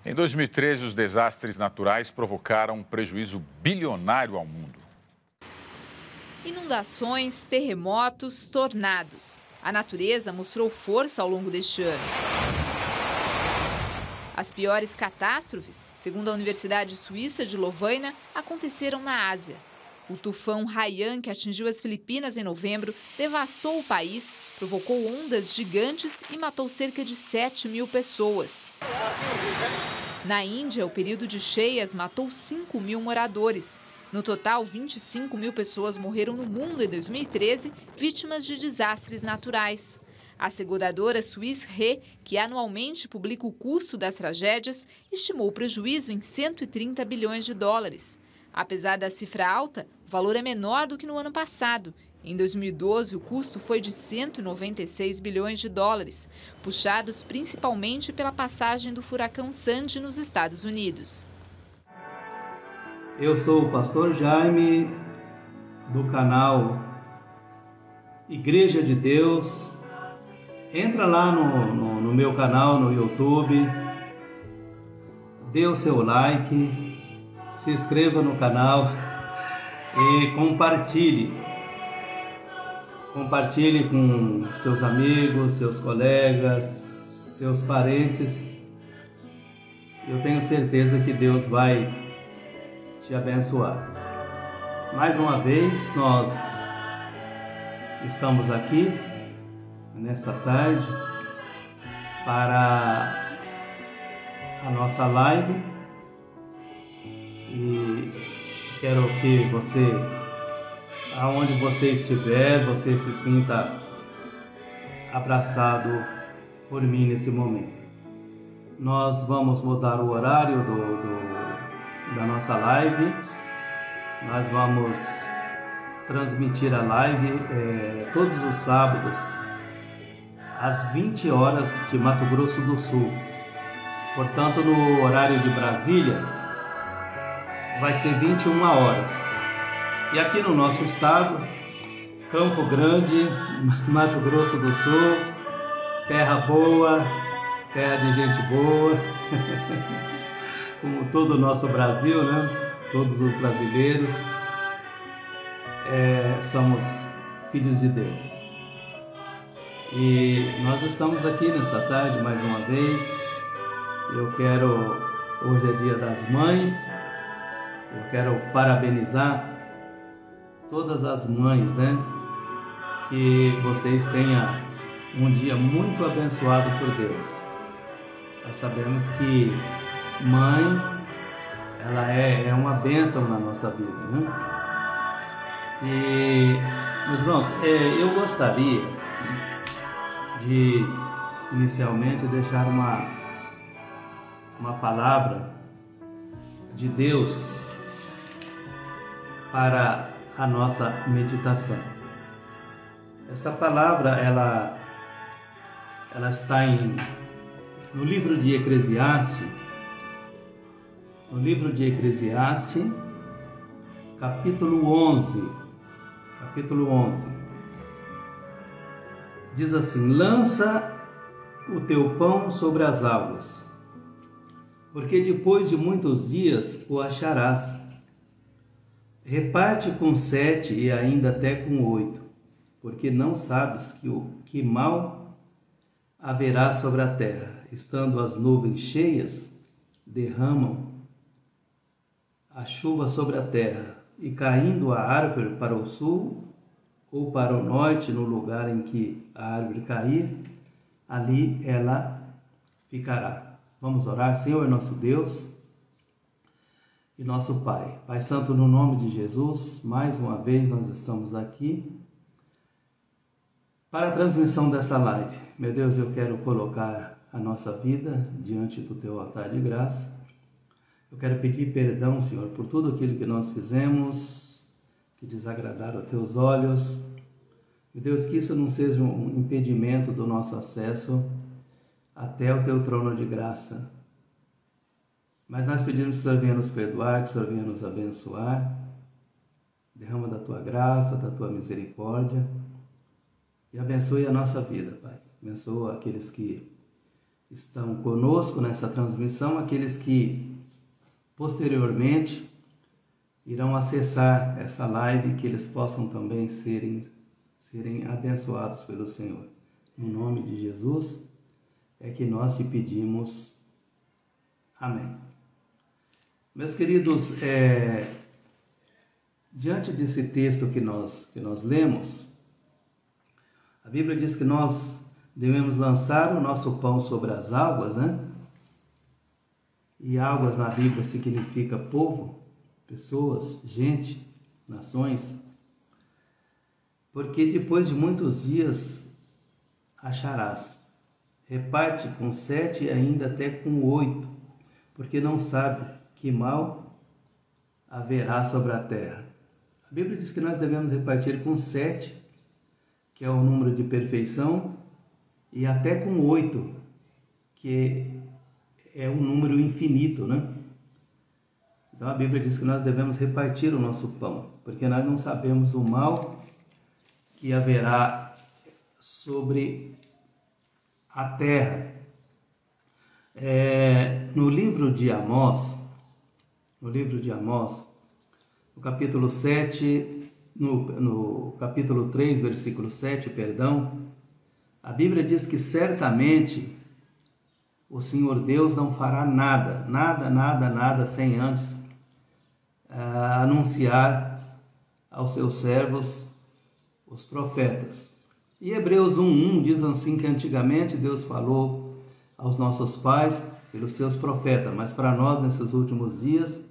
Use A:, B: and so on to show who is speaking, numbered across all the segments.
A: Em 2013, os desastres naturais provocaram um prejuízo bilionário ao mundo.
B: Inundações, terremotos, tornados. A natureza mostrou força ao longo deste ano. As piores catástrofes, segundo a Universidade Suíça de Lovaina, aconteceram na Ásia. O tufão Haiyan, que atingiu as Filipinas em novembro, devastou o país, provocou ondas gigantes e matou cerca de 7.000 pessoas. Na Índia, o período de cheias matou 5.000 moradores. No total, 25.000 pessoas morreram no mundo em 2013, vítimas de desastres naturais. A seguradora Swiss Re, que anualmente publica o custo das tragédias, estimou o prejuízo em 130 bilhões de dólares. Apesar da cifra alta, o valor é menor do que no ano passado. Em 2012, o custo foi de 196 bilhões de dólares, puxados principalmente pela passagem do furacão Sandy nos Estados Unidos.
C: Eu sou o pastor Jaime, do canal Igreja de Deus. Entra lá no meu canal no YouTube, dê o seu like, se inscreva no canal e compartilhe. Compartilhe com seus amigos, seus colegas, seus parentes. Eu tenho certeza que Deus vai te abençoar. Mais uma vez, nós estamos aqui nesta tarde para a nossa live e quero que você, aonde você estiver, você se sinta abraçado por mim nesse momento. Nós vamos mudar o horário da nossa live. Nós vamos transmitir a live todos os sábados às 20 horas de Mato Grosso do Sul. Portanto, no horário de Brasília vai ser 21 horas. E aqui no nosso estado, Campo Grande, Mato Grosso do Sul, terra boa, terra de gente boa, como todo o nosso Brasil, né? Todos os brasileiros somos filhos de Deus. E nós estamos aqui nesta tarde mais uma vez. Hoje é dia das mães, eu quero parabenizar todas as mães, né? Que vocês tenham um dia muito abençoado por Deus. Nós sabemos que mãe, ela é uma bênção na nossa vida, né? E, meus irmãos, eu gostaria de inicialmente deixar uma palavra de Deus para a nossa meditação. Essa palavra ela está no livro de Eclesiastes, capítulo 11. Diz assim: lança o teu pão sobre as águas, porque depois de muitos dias o acharás. Reparte com 7 e ainda até com 8, porque não sabes que mal haverá sobre a terra. Estando as nuvens cheias, derramam a chuva sobre a terra, e caindo a árvore para o sul ou para o norte, no lugar em que a árvore cair, ali ela ficará. Vamos orar. Senhor nosso Deus e nosso Pai. Pai Santo, no nome de Jesus, mais uma vez nós estamos aqui para a transmissão dessa live. Meu Deus, eu quero colocar a nossa vida diante do Teu altar de graça. Eu quero pedir perdão, Senhor, por tudo aquilo que nós fizemos, que desagradaram aos Teus olhos. Meu Deus, que isso não seja um impedimento do nosso acesso até o Teu trono de graça. Mas nós pedimos que o Senhor venha nos perdoar, que o Senhor venha nos abençoar. Derrama da Tua graça, da Tua misericórdia e abençoe a nossa vida, Pai. Abençoa aqueles que estão conosco nessa transmissão, aqueles que posteriormente irão acessar essa live, que eles possam também serem abençoados pelo Senhor. No nome de Jesus é que nós te pedimos. Amém. Meus queridos, diante desse texto que nós lemos, a Bíblia diz que nós devemos lançar o nosso pão sobre as águas, né? E águas na Bíblia significa povo, pessoas, gente, nações. Porque depois de muitos dias acharás. Reparte com 7 e ainda até com 8, porque não sabe que mal haverá sobre a terra. A Bíblia diz que nós devemos repartir com 7, que é o número de perfeição, e até com 8, que é um número infinito, né? Então a Bíblia diz que nós devemos repartir o nosso pão, porque nós não sabemos o mal que haverá sobre a terra. No livro de Amós, no capítulo 7, no capítulo 3, versículo 7, a Bíblia diz que certamente o Senhor Deus não fará nada sem antes anunciar aos seus servos, os profetas. E Hebreus 1:1 diz assim que antigamente Deus falou aos nossos pais pelos seus profetas, mas para nós nesses últimos dias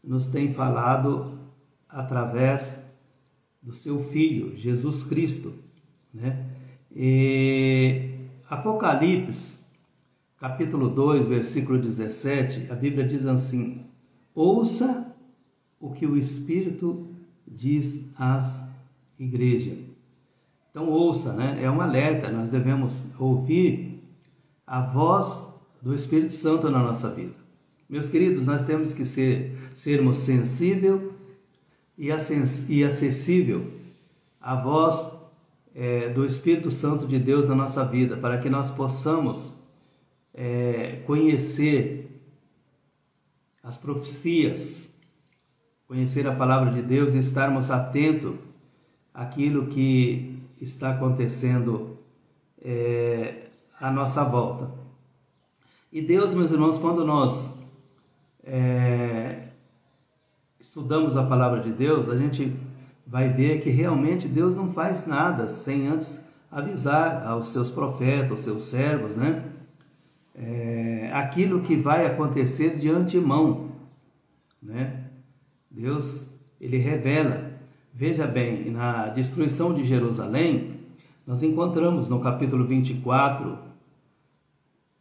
C: nos tem falado através do seu Filho, Jesus Cristo, né? E Apocalipse, capítulo 2, versículo 17, a Bíblia diz assim: ouça o que o Espírito diz às igrejas. Então ouça, né? É um alerta, nós devemos ouvir a voz do Espírito Santo na nossa vida. Meus queridos, nós temos que sermos sensível e acessível à voz do Espírito Santo de Deus na nossa vida, para que nós possamos conhecer as profecias, conhecer a palavra de Deus e estarmos atentos àquilo que está acontecendo à nossa volta. E Deus, meus irmãos, quando nós estudamos a palavra de Deus, a gente vai ver que realmente Deus não faz nada sem antes avisar aos seus profetas, aos seus servos, né? Aquilo que vai acontecer de antemão, né? Deus, ele revela. Veja bem, na destruição de Jerusalém, nós encontramos no capítulo 24,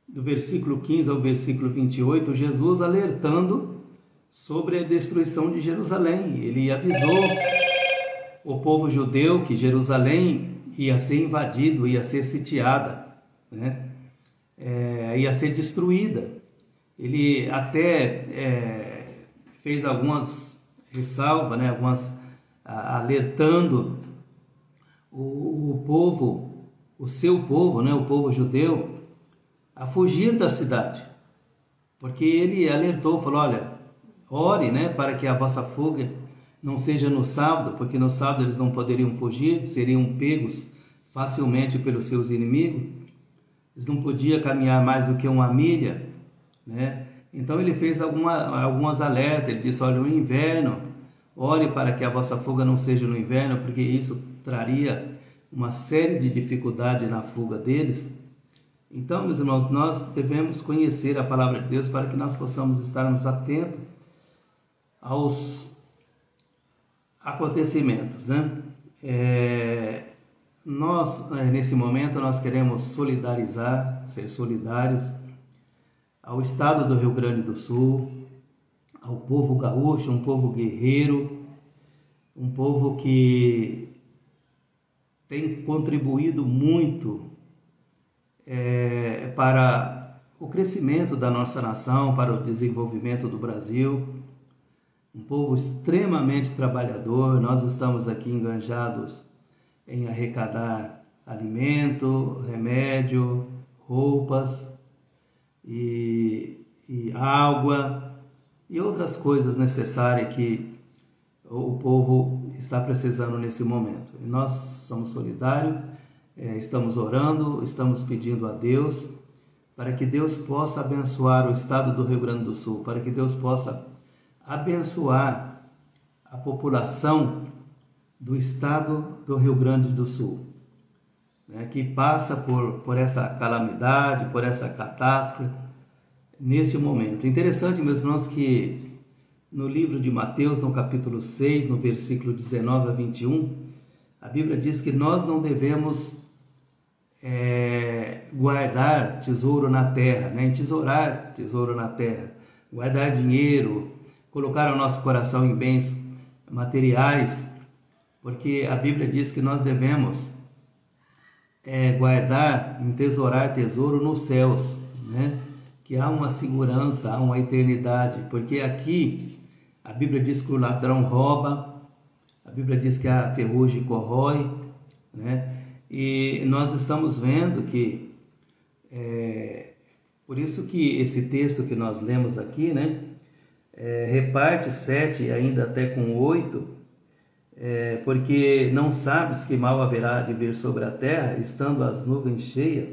C: do versículo 15 ao versículo 28, Jesus alertando sobre a destruição de Jerusalém. Ele avisou o povo judeu que Jerusalém ia ser invadido, ia ser sitiada, né? Ia ser destruída. Ele até fez algumas ressalvas, né? Alertando o povo, o seu povo, né? O povo judeu, a fugir da cidade, porque ele alertou, falou: olha, ore, né, para que a vossa fuga não seja no sábado, porque no sábado eles não poderiam fugir, seriam pegos facilmente pelos seus inimigos, eles não podiam caminhar mais do que 1 milha, né? Então ele fez algumas alertas, ele disse: olha, o inverno, ore para que a vossa fuga não seja no inverno, porque isso traria uma série de dificuldades na fuga deles. Então, meus irmãos, nós devemos conhecer a palavra de Deus para que nós possamos estarmos atentos aos acontecimentos, né? Nós, nesse momento, nós queremos ser solidários ao estado do Rio Grande do Sul, ao povo gaúcho, um povo guerreiro, um povo que tem contribuído muito para o crescimento da nossa nação, para o desenvolvimento do Brasil, um povo extremamente trabalhador. Nós estamos aqui enganjados em arrecadar alimento, remédio, roupas, e água e outras coisas necessárias que o povo está precisando nesse momento. E nós somos solidários, estamos orando, estamos pedindo a Deus para que Deus possa abençoar o estado do Rio Grande do Sul, para que Deus possa abençoar a população do estado do Rio Grande do Sul, né, que passa por essa calamidade, por essa catástrofe nesse momento. Interessante, meus irmãos, que no livro de Mateus, no capítulo 6, no versículo 19 a 21, a Bíblia diz que nós não devemos guardar tesouro na terra, né? Entesourar tesouro na terra, guardar dinheiro, colocar o nosso coração em bens materiais, porque a Bíblia diz que nós devemos guardar, entesourar tesouro nos céus, né? Que há uma segurança, há uma eternidade, porque aqui a Bíblia diz que o ladrão rouba, a Bíblia diz que a ferrugem corrói, né? E nós estamos vendo que, por isso que esse texto que nós lemos aqui, né? Reparte 7 e ainda até com 8, porque não sabes que mal haverá de vir sobre a terra, estando as nuvens cheias,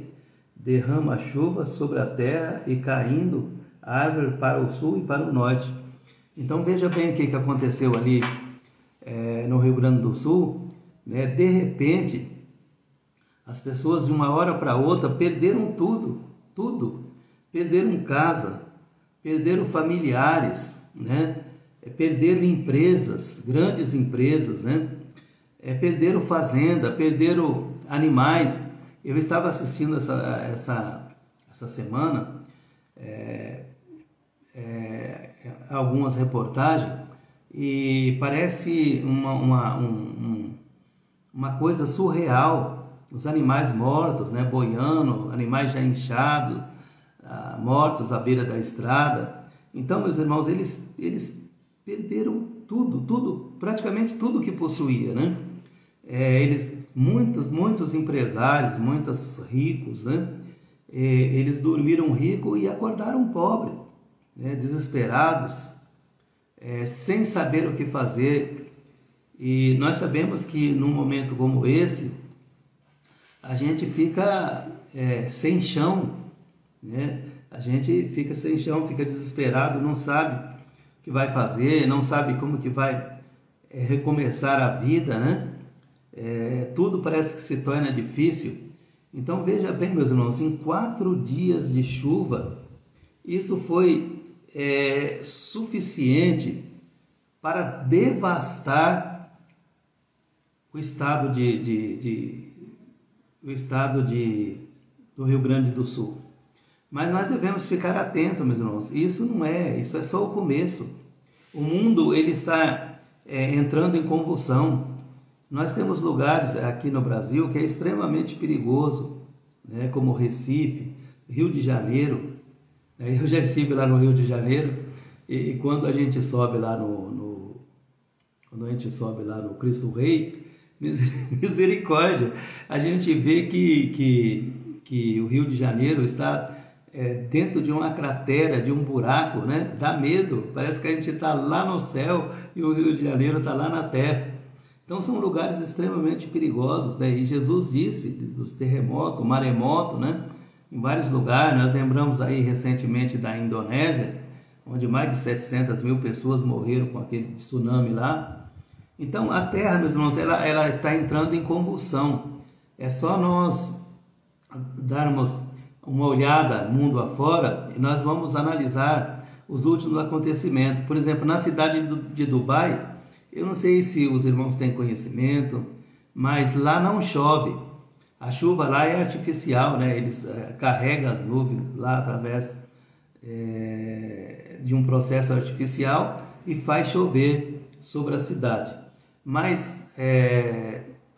C: derrama a chuva sobre a terra e caindo a árvore para o sul e para o norte. Então veja bem o que aconteceu ali no Rio Grande do Sul, né? De repente, as pessoas de uma hora para outra perderam tudo. Perderam casa, perderam familiares, né? Perderam empresas, grandes empresas, né? Perderam fazenda, perderam animais. Eu estava assistindo essa semana algumas reportagens e parece uma coisa surreal. Os animais mortos, né, boiando, animais já inchados, mortos à beira da estrada. Então, meus irmãos, eles perderam tudo, praticamente tudo que possuía, né? Muitos empresários, muitos ricos, né? Eles dormiram rico e acordaram pobre, né? Desesperados, sem saber o que fazer. E nós sabemos que num momento como esse, a gente fica sem chão, né? A gente fica sem chão, fica desesperado, não sabe o que vai fazer, não sabe como que vai recomeçar a vida, né? Tudo parece que se torna difícil. Então veja bem, meus irmãos, em 4 dias de chuva, isso foi suficiente para devastar o estado do Rio Grande do Sul. Mas nós devemos ficar atentos, meus irmãos. Isso é só o começo. O mundo ele está entrando em convulsão. Nós temos lugares aqui no Brasil que é extremamente perigoso, né? Como Recife, Rio de Janeiro. Eu já estive lá no Rio de Janeiro e quando a gente sobe lá no Cristo Rei, misericórdia, a gente vê que o Rio de Janeiro está dentro de uma cratera, de um buraco, né? Dá medo, parece que a gente está lá no céu e o Rio de Janeiro está lá na terra. Então são lugares extremamente perigosos, né? E Jesus disse dos terremotos, maremoto, né? Em vários lugares. Nós lembramos aí recentemente da Indonésia, onde mais de 700 mil pessoas morreram com aquele tsunami lá. Então a terra, meus irmãos, ela está entrando em convulsão. É só nós darmos uma olhada mundo afora e nós vamos analisar os últimos acontecimentos. Por exemplo, na cidade de Dubai, eu não sei se os irmãos têm conhecimento, mas lá não chove. A chuva lá é artificial, né? Eles carregam as nuvens lá através de um processo artificial e faz chover sobre a cidade. Mas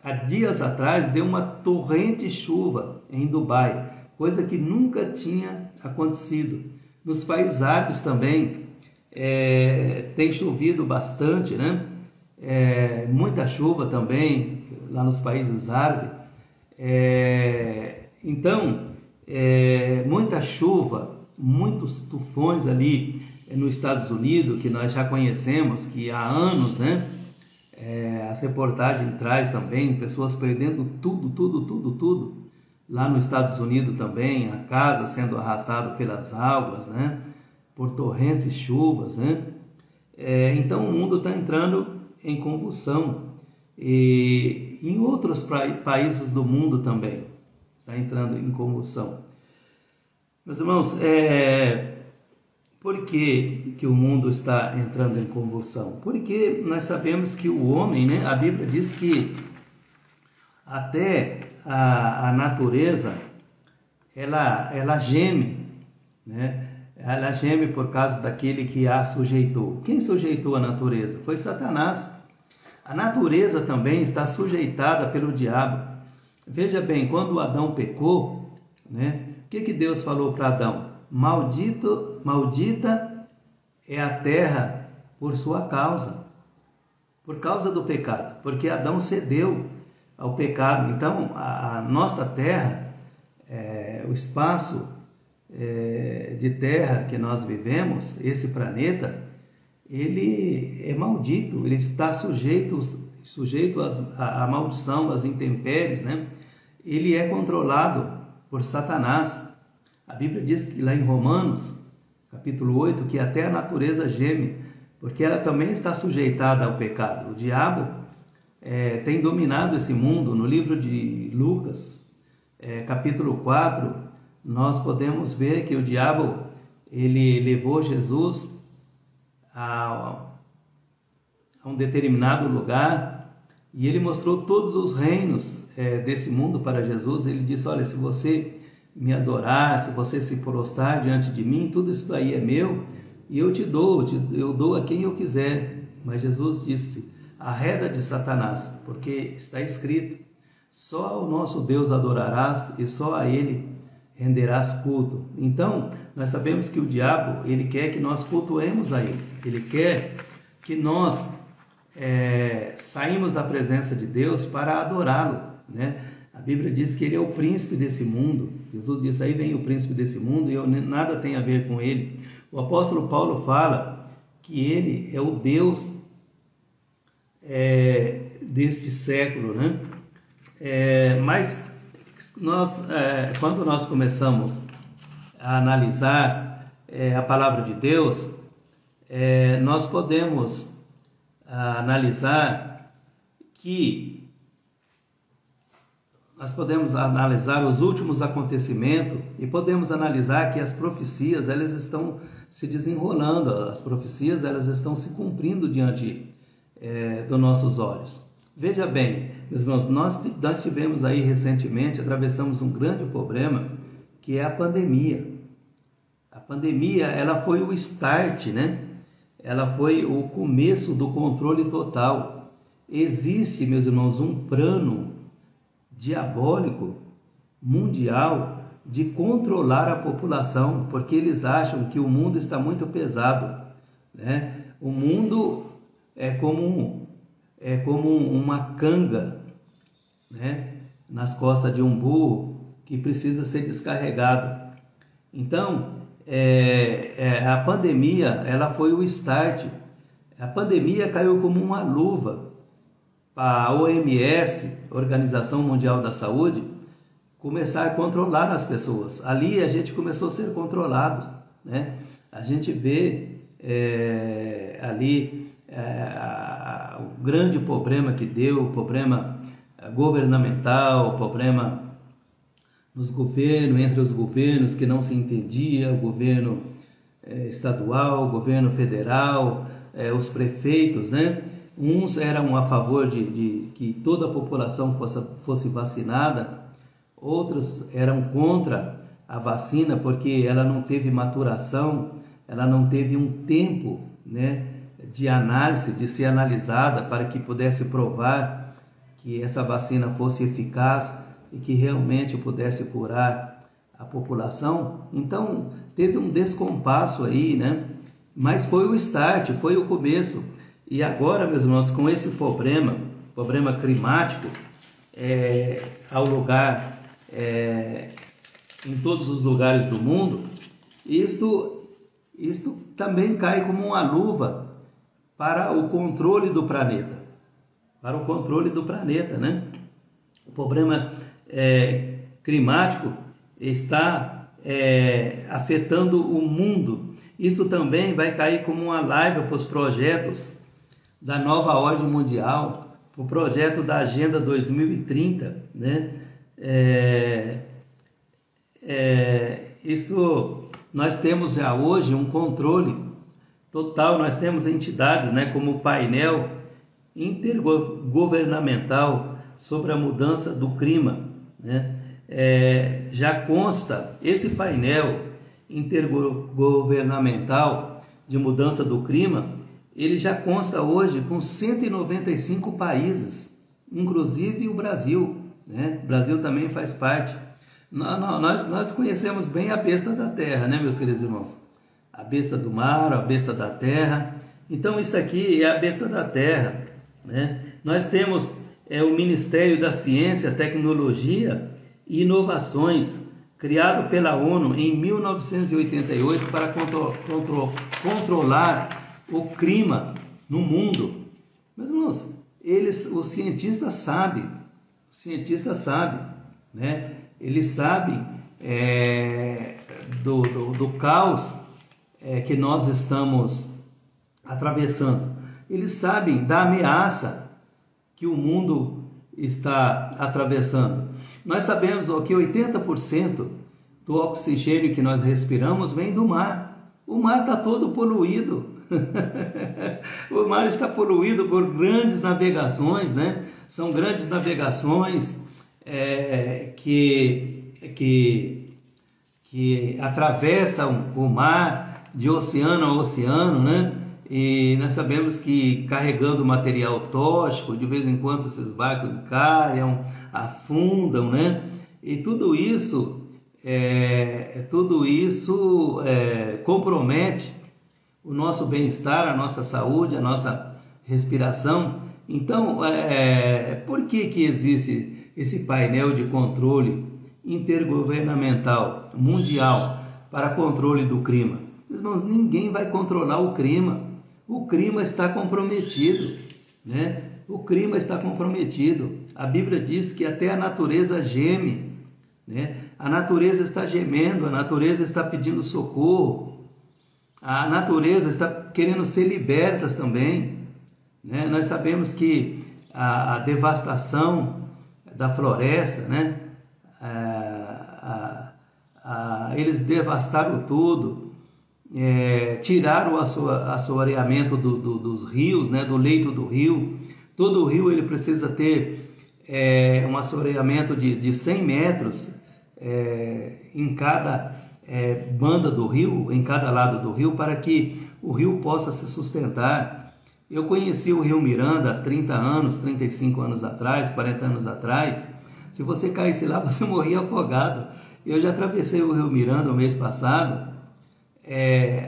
C: há dias atrás deu uma torrente chuva em Dubai, coisa que nunca tinha acontecido. Nos países árabes também tem chovido bastante, né? Muita chuva também lá nos países árabes. Então, muita chuva muitos tufões ali nos Estados Unidos, que nós já conhecemos, que há anos, né? As reportagens traz também pessoas perdendo tudo. Lá nos Estados Unidos também, a casa sendo arrastada pelas águas, né? Por torrentes e chuvas, né? Então o mundo está entrando em convulsão. E em outros países do mundo também está entrando em convulsão. Meus irmãos, por que o mundo está entrando em convulsão? Porque nós sabemos que o homem, né, a Bíblia diz que até a natureza, ela geme, né? Ela geme por causa daquele que a sujeitou. Quem sujeitou a natureza? Foi Satanás. A natureza também está sujeitada pelo diabo. Veja bem, quando Adão pecou, né, o que Deus falou para Adão? Maldita é a terra por sua causa, por causa do pecado, porque Adão cedeu ao pecado. Então, a nossa terra, o espaço de terra que nós vivemos, esse planeta, ele é maldito, ele está sujeito à maldição, às intempéries, né? Ele é controlado por Satanás. A Bíblia diz que lá em Romanos, capítulo 8, que até a natureza geme, porque ela também está sujeitada ao pecado. O diabo tem dominado esse mundo. No livro de Lucas, capítulo 4, nós podemos ver que o diabo, ele levou Jesus a um determinado lugar e ele mostrou todos os reinos desse mundo para Jesus. Ele disse: olha, se você me adorar, se você se prostrar diante de mim, tudo isso daí é meu e eu te dou, eu dou a quem eu quiser. Mas Jesus disse: arreda de Satanás, porque está escrito: só ao nosso Deus adorarás e só a ele renderás culto. Então, nós sabemos que o diabo, ele quer que nós cultuemos a ele. Ele quer que nós saímos da presença de Deus para adorá-lo, né? A Bíblia diz que ele é o príncipe desse mundo. Jesus disse: aí vem o príncipe desse mundo e eu nada tenho a ver com ele. O apóstolo Paulo fala que ele é o Deus deste século, né? Mas quando nós começamos a analisar a palavra de Deus, nós podemos analisar os últimos acontecimentos e podemos analisar que as profecias, elas estão se desenrolando, as profecias, elas estão se cumprindo diante dos nossos olhos. Veja bem, meus irmãos, nós tivemos aí recentemente, atravessamos um grande problema, que é a pandemia. A pandemia, ela foi o start, né? Ela foi o começo do controle total. Existe, meus irmãos, um plano diabólico mundial de controlar a população, porque eles acham que o mundo está muito pesado, né? O mundo é como uma canga, né, nas costas de um burro que precisa ser descarregado. Então, a pandemia, ela foi o start. A pandemia caiu como uma luva para a OMS, Organização Mundial da Saúde, começar a controlar as pessoas. Ali a gente começou a ser controlados, né? A gente vê ali o grande problema que deu, o problema governamental, o problema nos governos, entre os governos que não se entendia, o governo estadual, o governo federal, os prefeitos, né? Uns eram a favor de que toda a população fosse vacinada, outros eram contra a vacina porque ela não teve maturação, ela não teve um tempo, né, de análise, de ser analisada para que pudesse provar que essa vacina fosse eficaz e que realmente pudesse curar a população. Então, teve um descompasso aí, né? Mas foi o start, foi o começo. E agora, meus irmãos, com esse problema climático, ao lugar, em todos os lugares do mundo, Isto também cai como uma luva para o controle do planeta. Para o controle do planeta, né? O problema climático está afetando o mundo. Isso também vai cair como uma live para os projetos da nova ordem mundial, o projeto da Agenda 2030, né? Isso nós temos já hoje um controle total. Nós temos entidades, né, como o painel intergovernamental sobre a mudança do clima, né? Já consta esse painel intergovernamental de mudança do clima, ele já consta hoje com 195 países, inclusive o Brasil, né? O Brasil também faz parte. Nós conhecemos bem a besta da terra, né, meus queridos irmãos? A besta do mar, a besta da terra. Então isso aqui é a besta da terra, né? Nós temos o Ministério da Ciência, Tecnologia e Inovações, criado pela ONU em 1988 para controlar o clima no mundo. Meus irmãos, os cientistas sabem, né? Eles sabem do caos que nós estamos atravessando. Eles sabem da ameaça que o mundo está atravessando. Nós sabemos que 80% do oxigênio que nós respiramos vem do mar. O mar está todo poluído. O mar está poluído por grandes navegações, né? São grandes navegações que atravessam o mar de oceano a oceano, né? E nós sabemos que carregando material tóxico, de vez em quando esses barcos encalham, afundam, né? E tudo isso compromete o nosso bem-estar, a nossa saúde, a nossa respiração. Então, por que existe esse painel de controle intergovernamental mundial para controle do clima? Irmãos, ninguém vai controlar o clima. O clima está comprometido, né? O clima está comprometido. A Bíblia diz que até a natureza geme, né? A natureza está gemendo, a natureza está pedindo socorro, a natureza está querendo ser liberta também, né? Nós sabemos que a devastação da floresta, né? Eles devastaram tudo. Tiraram o assoreamento dos rios, né, do leito do rio. Todo rio ele precisa ter um assoreamento de 100 metros em cada banda do rio, em cada lado do rio, para que o rio possa se sustentar. Eu conheci o Rio Miranda há 30 anos, 35 anos atrás, 40 anos atrás. Se você caísse lá, você morria afogado. Eu já atravessei o Rio Miranda o mês passado,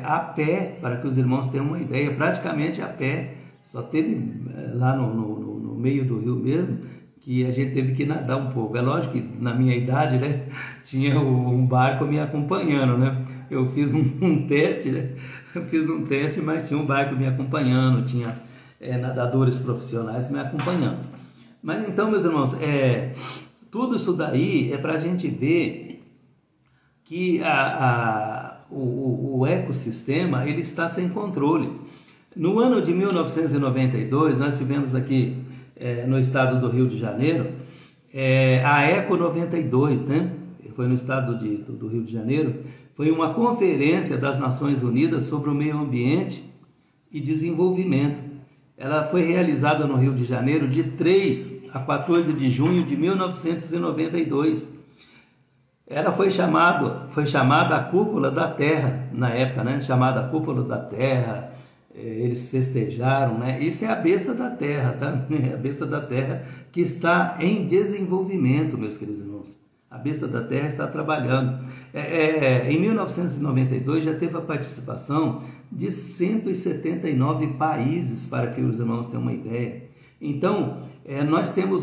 C: a pé, para que os irmãos tenham uma ideia, praticamente a pé. Só teve lá no meio do rio mesmo que a gente teve que nadar um pouco. É lógico que na minha idade, né, tinha um barco me acompanhando, né? Eu fiz um teste, né? Eu fiz um teste, mas tinha um barco me acompanhando, tinha nadadores profissionais me acompanhando. Mas então, meus irmãos, tudo isso daí é para a gente ver que o ecossistema ele está sem controle. No ano de 1992, nós tivemos aqui no estado do Rio de Janeiro a Eco 92, né? Foi no estado do Rio de Janeiro. Foi uma conferência das Nações Unidas sobre o meio ambiente e desenvolvimento. Ela foi realizada no Rio de Janeiro de 3 a 14 de junho de 1992. Ela foi chamada a Cúpula da Terra na época, né? Chamada a Cúpula da Terra. Eles festejaram, né? Isso é a besta da terra, tá? A besta da terra que está em desenvolvimento, meus queridos irmãos. A besta da terra está trabalhando. Em 1992 já teve a participação de 179 países, para que os irmãos tenham uma ideia. Então, nós temos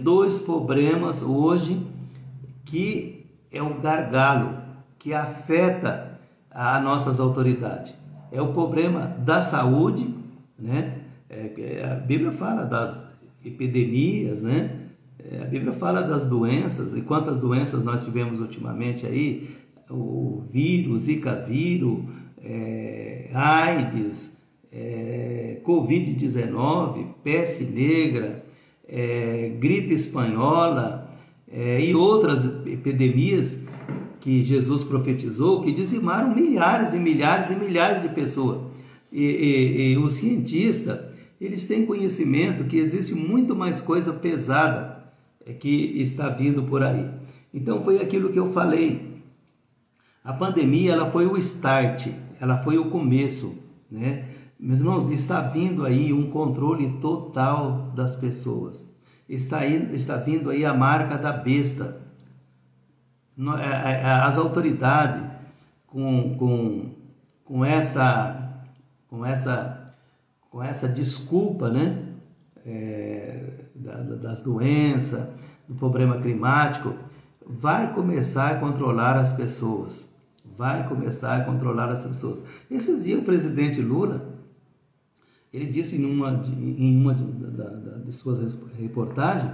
C: dois problemas hoje, que é o gargalo, que afeta às nossas autoridades. É o problema da saúde, né? A Bíblia fala das epidemias, né? A Bíblia fala das doenças, e quantas doenças nós tivemos ultimamente aí, o vírus, Zika vírus, AIDS, Covid-19, peste negra, gripe espanhola e outras epidemias que Jesus profetizou, que dizimaram milhares e milhares e milhares de pessoas. E os cientistas, eles têm conhecimento que existe muito mais coisa pesada que está vindo por aí. Então foi aquilo que eu falei. A pandemia, ela foi o start, ela foi o começo, né? Meus irmãos, está vindo aí um controle total das pessoas. Está vindo aí a marca da besta. As autoridades com essa desculpa, né? Das doenças, do problema climático, vai começar a controlar as pessoas. Esses dias o presidente Lula, ele disse em uma de suas reportagens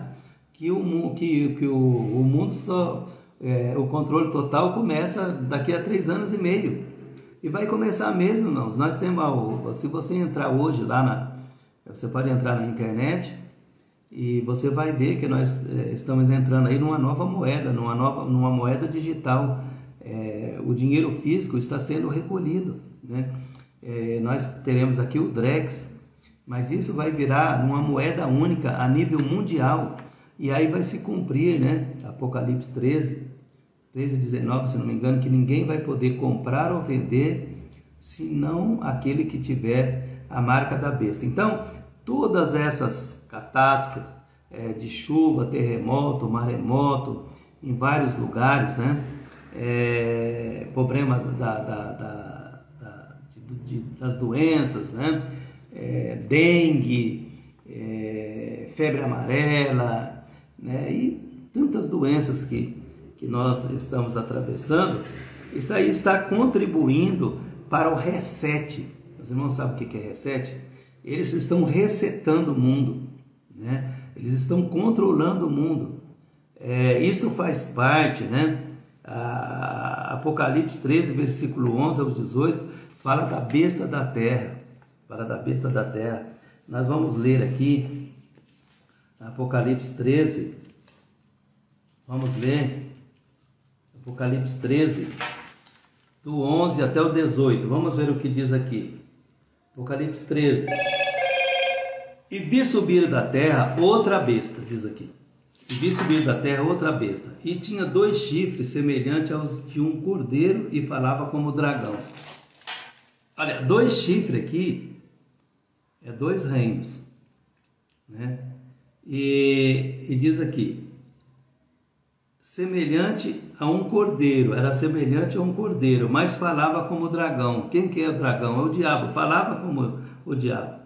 C: que o mundo só, o controle total começa daqui a 3 anos e meio. E vai começar mesmo, não. Nós temos, se você entrar hoje você pode entrar na internet e você vai ver que nós estamos entrando aí numa nova moeda, numa moeda digital. O dinheiro físico está sendo recolhido, né? Nós teremos aqui o Drex, mas isso vai virar uma moeda única a nível mundial, e aí vai se cumprir, né? Apocalipse 13:19, se não me engano, que ninguém vai poder comprar ou vender senão aquele que tiver a marca da besta. Então, todas essas catástrofes de chuva, terremoto, maremoto, em vários lugares, né? Problema das doenças, né? Dengue, febre amarela, né? E tantas doenças que nós estamos atravessando. Isso aí está contribuindo para o reset. Os irmãos sabem o que é reset? Eles estão resetando o mundo, né? Eles estão controlando o mundo. Isso faz parte, né? Apocalipse 13, versículo 11 ao 18, fala da besta da terra. Nós vamos ler aqui Apocalipse 13. Vamos ler Apocalipse 13, do 11 até o 18. Vamos ver o que diz aqui. Apocalipse 13. E vi subir da terra outra besta, diz aqui. E vi subir da terra outra besta, e tinha 2 chifres semelhantes aos de um cordeiro, e falava como dragão. Olha, 2 chifres aqui 2 reinos, né? E diz aqui, semelhante a um cordeiro, era semelhante a um cordeiro, mas falava como dragão. Quem que é o dragão? É o diabo, falava como o diabo.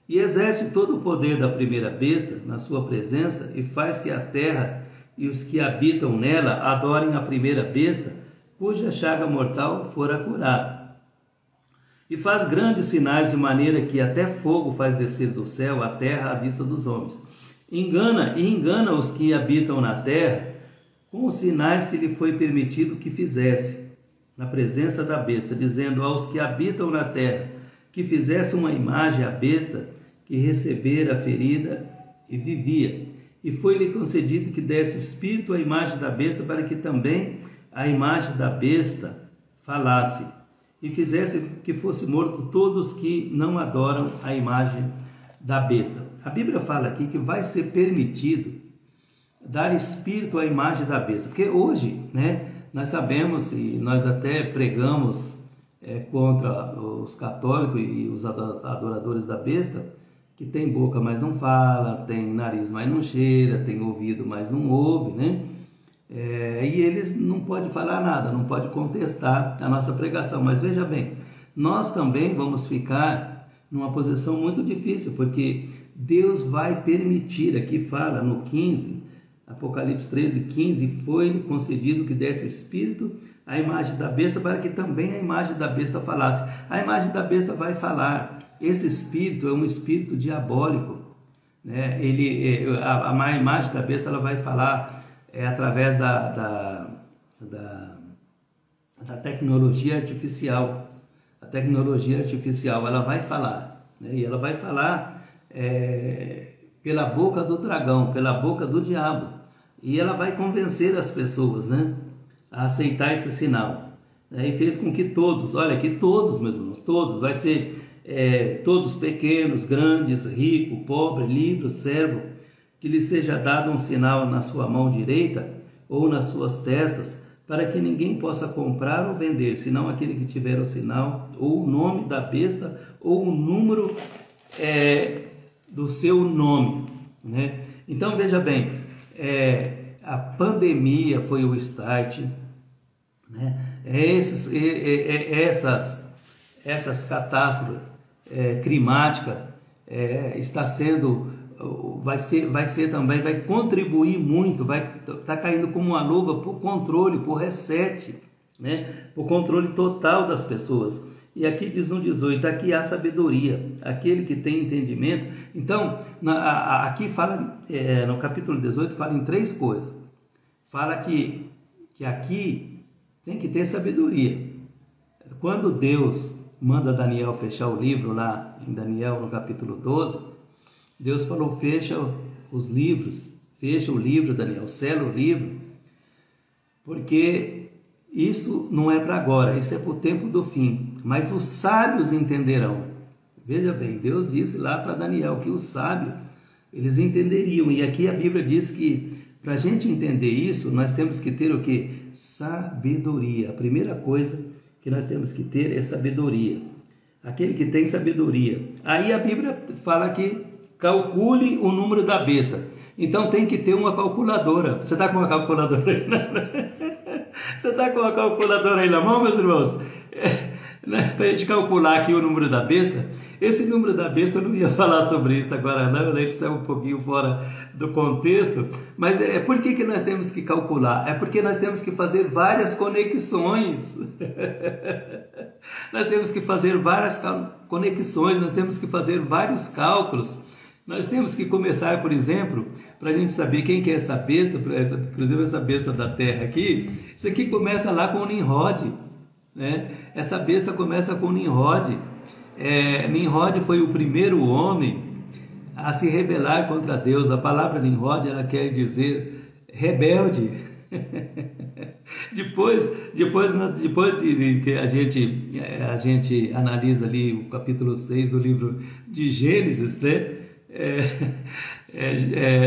C: E exerce todo o poder da primeira besta na sua presença, e faz que a terra e os que habitam nela adorem a primeira besta, cuja chaga mortal fora curada. E faz grandes sinais, de maneira que até fogo faz descer do céu à terra à vista dos homens. Engana os que habitam na terra com os sinais que lhe foi permitido que fizesse na presença da besta, dizendo aos que habitam na terra que fizesse uma imagem à besta, que recebera a ferida e vivia. E foi-lhe concedido que desse espírito à imagem da besta, para que também a imagem da besta falasse, e fizesse que fosse morto todos que não adoram a imagem da besta. A Bíblia fala aqui que vai ser permitido dar espírito à imagem da besta, porque hoje, né, nós sabemos, e nós até pregamos contra os católicos e os adoradores da besta, que tem boca, mas não fala, tem nariz, mas não cheira, tem ouvido, mas não ouve, né? E eles não podem falar nada, não podem contestar a nossa pregação. Mas veja bem, nós também vamos ficar numa posição muito difícil, porque Deus vai permitir, aqui fala no 15, Apocalipse 13, 15, foi-lhe concedido que desse espírito a imagem da besta para que também a imagem da besta falasse. A imagem da besta vai falar. Esse espírito é um espírito diabólico, né? A imagem da besta ela vai falar através da tecnologia artificial. A tecnologia artificial ela vai falar, né? E ela vai falar pela boca do dragão, pela boca do diabo. E ela vai convencer as pessoas, né, a aceitar esse sinal. E fez com que todos, olha aqui, todos, meus irmãos, todos, vai ser todos pequenos, grandes, rico, pobre, livre, servo, que lhe seja dado um sinal na sua mão direita ou nas suas testas, para que ninguém possa comprar ou vender, senão aquele que tiver o sinal, ou o nome da besta, ou o número do seu nome, né? Então veja bem, a pandemia foi o start, né? Essas catástrofes climáticas está sendo, vai ser também, vai contribuir muito, vai estar caindo como uma luva por controle, por reset, né? Por controle total das pessoas. E aqui diz no 18, aqui há sabedoria, aquele que tem entendimento. Então, aqui fala, no capítulo 18, fala em 3 coisas. Fala que aqui tem que ter sabedoria. Quando Deus manda Daniel fechar o livro lá em Daniel, no capítulo 12, Deus falou, fecha os livros, fecha o livro, Daniel, sela o livro, porque isso não é para agora, isso é para o tempo do fim, mas os sábios entenderão. Veja bem, Deus disse lá para Daniel que os sábios, eles entenderiam, e aqui a Bíblia diz que para a gente entender isso, nós temos que ter o quê? Sabedoria. A primeira coisa que nós temos que ter é sabedoria. Aquele que tem sabedoria. Aí a Bíblia fala que calcule o número da besta. Então tem que ter uma calculadora. Você está com uma calculadora aí? Você está com uma calculadora aí na mão, meus irmãos? Para a gente calcular aqui o número da besta. Esse número da besta, eu não ia falar sobre isso agora não, né? Isso é um pouquinho fora do contexto, mas por que nós temos que calcular? É porque nós temos que fazer várias conexões. Nós temos que fazer várias conexões, nós temos que fazer vários cálculos. Nós temos que começar, por exemplo, para a gente saber quem que é essa besta, inclusive essa besta da terra aqui, isso aqui começa lá com o Nimrod, né? Essa besta começa com o Nimrod. Nimrod foi o primeiro homem a se rebelar contra Deus. A palavra Nimrod, ela quer dizer rebelde. depois de que a gente analisa ali o capítulo 6 do livro de Gênesis, né?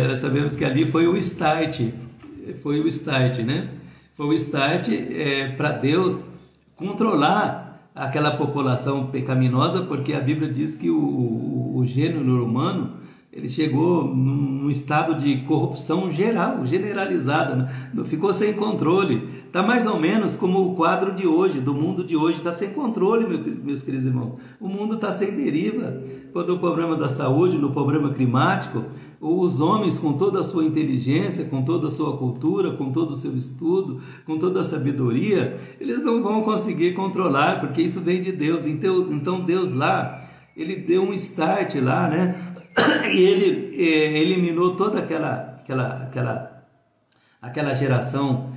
C: Nós sabemos que ali foi o start, né? Foi o start para Deus controlar aquela população pecaminosa, porque a Bíblia diz que o gênero humano ele chegou num estado de corrupção geral, generalizada, né? Ficou sem controle. Está mais ou menos como o quadro de hoje, do mundo de hoje, está sem controle, meus queridos irmãos. O mundo está sem deriva. Quando o problema da saúde, no problema climático, os homens, com toda a sua inteligência, com toda a sua cultura, com todo o seu estudo, com toda a sabedoria, eles não vão conseguir controlar, porque isso vem de Deus. Então Deus lá, ele deu um start lá, né? E ele eliminou toda aquela geração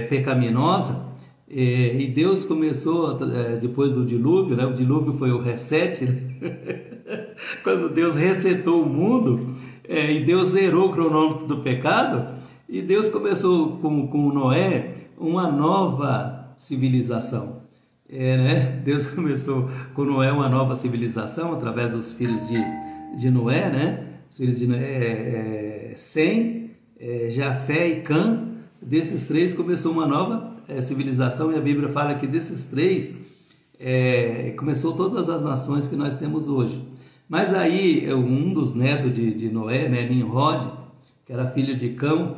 C: pecaminosa, e Deus começou, depois do dilúvio, né? O dilúvio foi o reset, né? Quando Deus resetou o mundo, e Deus zerou o cronômetro do pecado, e Deus começou com Noé uma nova civilização. Né? Deus começou com Noé uma nova civilização através dos filhos de Noé, né? Os filhos de Noé, Sem, Jafé e Cã. Desses 3 começou uma nova civilização, e a Bíblia fala que desses 3 começou todas as nações que nós temos hoje. Mas aí um dos netos de Noé, né, Nimrod, que era filho de Cão,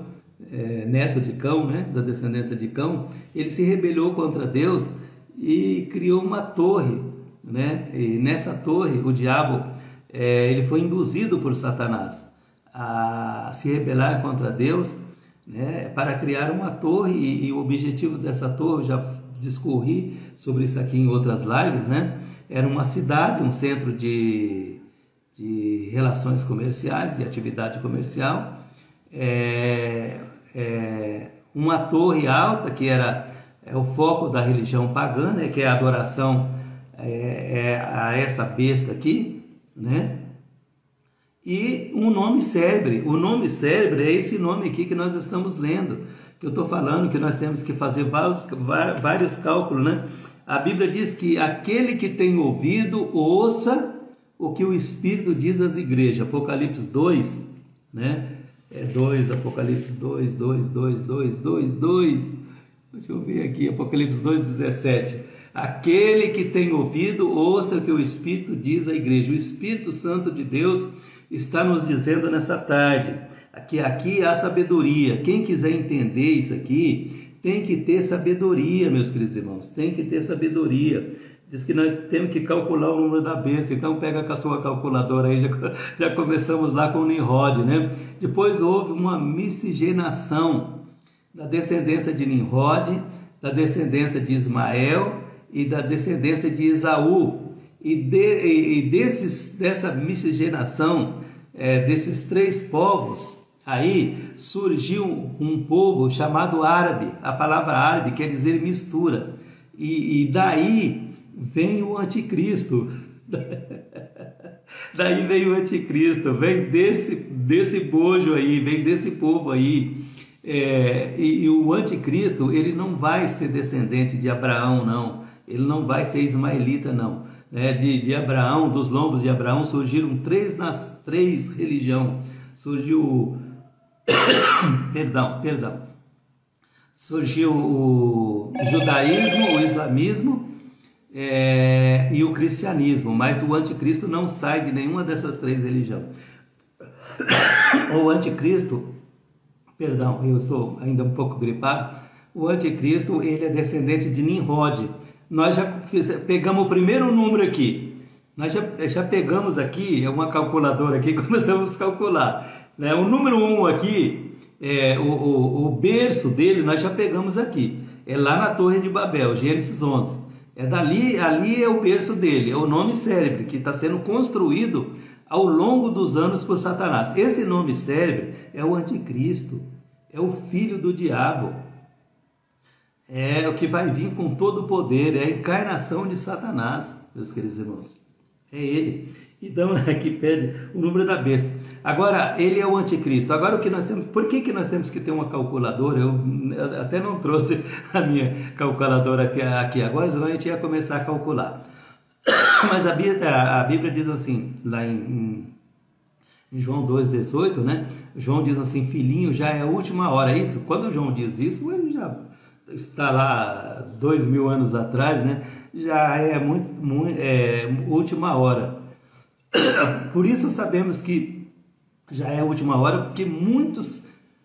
C: neto de Cão, né, da descendência de Cão, ele se rebelou contra Deus e criou uma torre, né? E nessa torre o diabo ele foi induzido por Satanás a se rebelar contra Deus, né, para criar uma torre, e o objetivo dessa torre, eu já discorri sobre isso aqui em outras lives, né? Era uma cidade, um centro de relações comerciais, de atividade comercial, uma torre alta que era o foco da religião pagã, né? Que é a adoração a essa besta aqui, né? E um nome célebre. O nome célebre é esse nome aqui que nós estamos lendo, que eu estou falando, que nós temos que fazer vários cálculos, né? A Bíblia diz que aquele que tem ouvido, ouça o que o Espírito diz às igrejas. Apocalipse 2, né? 2, Apocalipse 2. Deixa eu ver aqui, Apocalipse 2:17. Aquele que tem ouvido, ouça o que o Espírito diz à igreja. O Espírito Santo de Deus está nos dizendo nessa tarde que aqui há sabedoria. Quem quiser entender isso aqui, tem que ter sabedoria, meus queridos irmãos. Tem que ter sabedoria. Diz que nós temos que calcular o número da besta. Então pega com a sua calculadora aí. Já começamos lá com o Nimrod, né? Depois houve uma miscigenação da descendência de Nimrod, da descendência de Ismael e da descendência de Esaú. Dessa miscigenação desses três povos, aí surgiu um povo chamado árabe. A palavra árabe quer dizer mistura. E daí vem o anticristo. Daí vem o anticristo, vem desse bojo aí, vem desse povo aí. E o anticristo, ele não vai ser descendente de Abraão, não. Ele não vai ser ismaelita, não. De Abraão, dos lombos de Abraão, surgiram três religiões. Surgiu perdão. Surgiu o judaísmo, o islamismo e o cristianismo, mas o anticristo não sai de nenhuma dessas três religiões. O anticristo, eu sou ainda um pouco gripado, o anticristo, ele é descendente de Nimrod. Nós já pegamos o primeiro número aqui, nós já pegamos aqui, uma calculadora aqui, começamos a calcular, né? O número 1 aqui, o berço dele, nós já pegamos aqui, é lá na Torre de Babel, Gênesis 11, ali é o berço dele, é o nome célebre, que está sendo construído ao longo dos anos por Satanás. Esse nome célebre é o anticristo, é o filho do diabo, é o que vai vir com todo o poder, é a encarnação de Satanás, meus queridos irmãos, é ele. Então aqui pede o número da besta. Agora, ele é o anticristo. Agora, o que nós temos, por que nós temos que ter uma calculadora? Eu até não trouxe a minha calculadora aqui agora, senão a gente ia começar a calcular. Mas a Bíblia diz assim, lá em João 2,18, né? João diz assim: filhinho, já é a última hora. É isso? Quando João diz isso, ele já está lá 2000 anos atrás, né? Já é muito última hora. Por isso sabemos que já é a última hora, porque muitos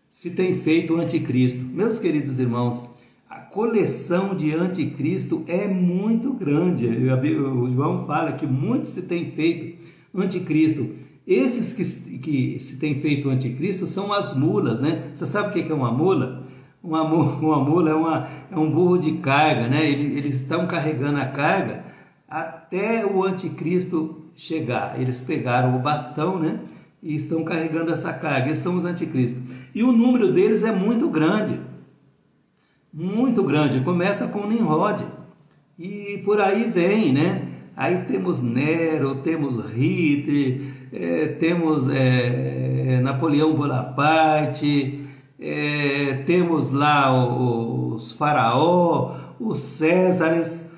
C: se têm feito o anticristo. Meus queridos irmãos, a coleção de anticristo é muito grande. O João fala que muitos se têm feito anticristo. Esses que se têm feito o anticristo são as mulas, né? Você sabe o que é uma mula? Uma mula é um burro de carga, né? Eles estão carregando a carga até o anticristo chegar. Eles pegaram o bastão, né? E estão carregando essa carga. Esses são os anticristos. E o número deles é muito grande. Muito grande. Começa com Nimrod. E por aí vem, né? Aí temos Nero, temos Hitler, temos Napoleão Bonaparte, temos lá os faraó, os Césares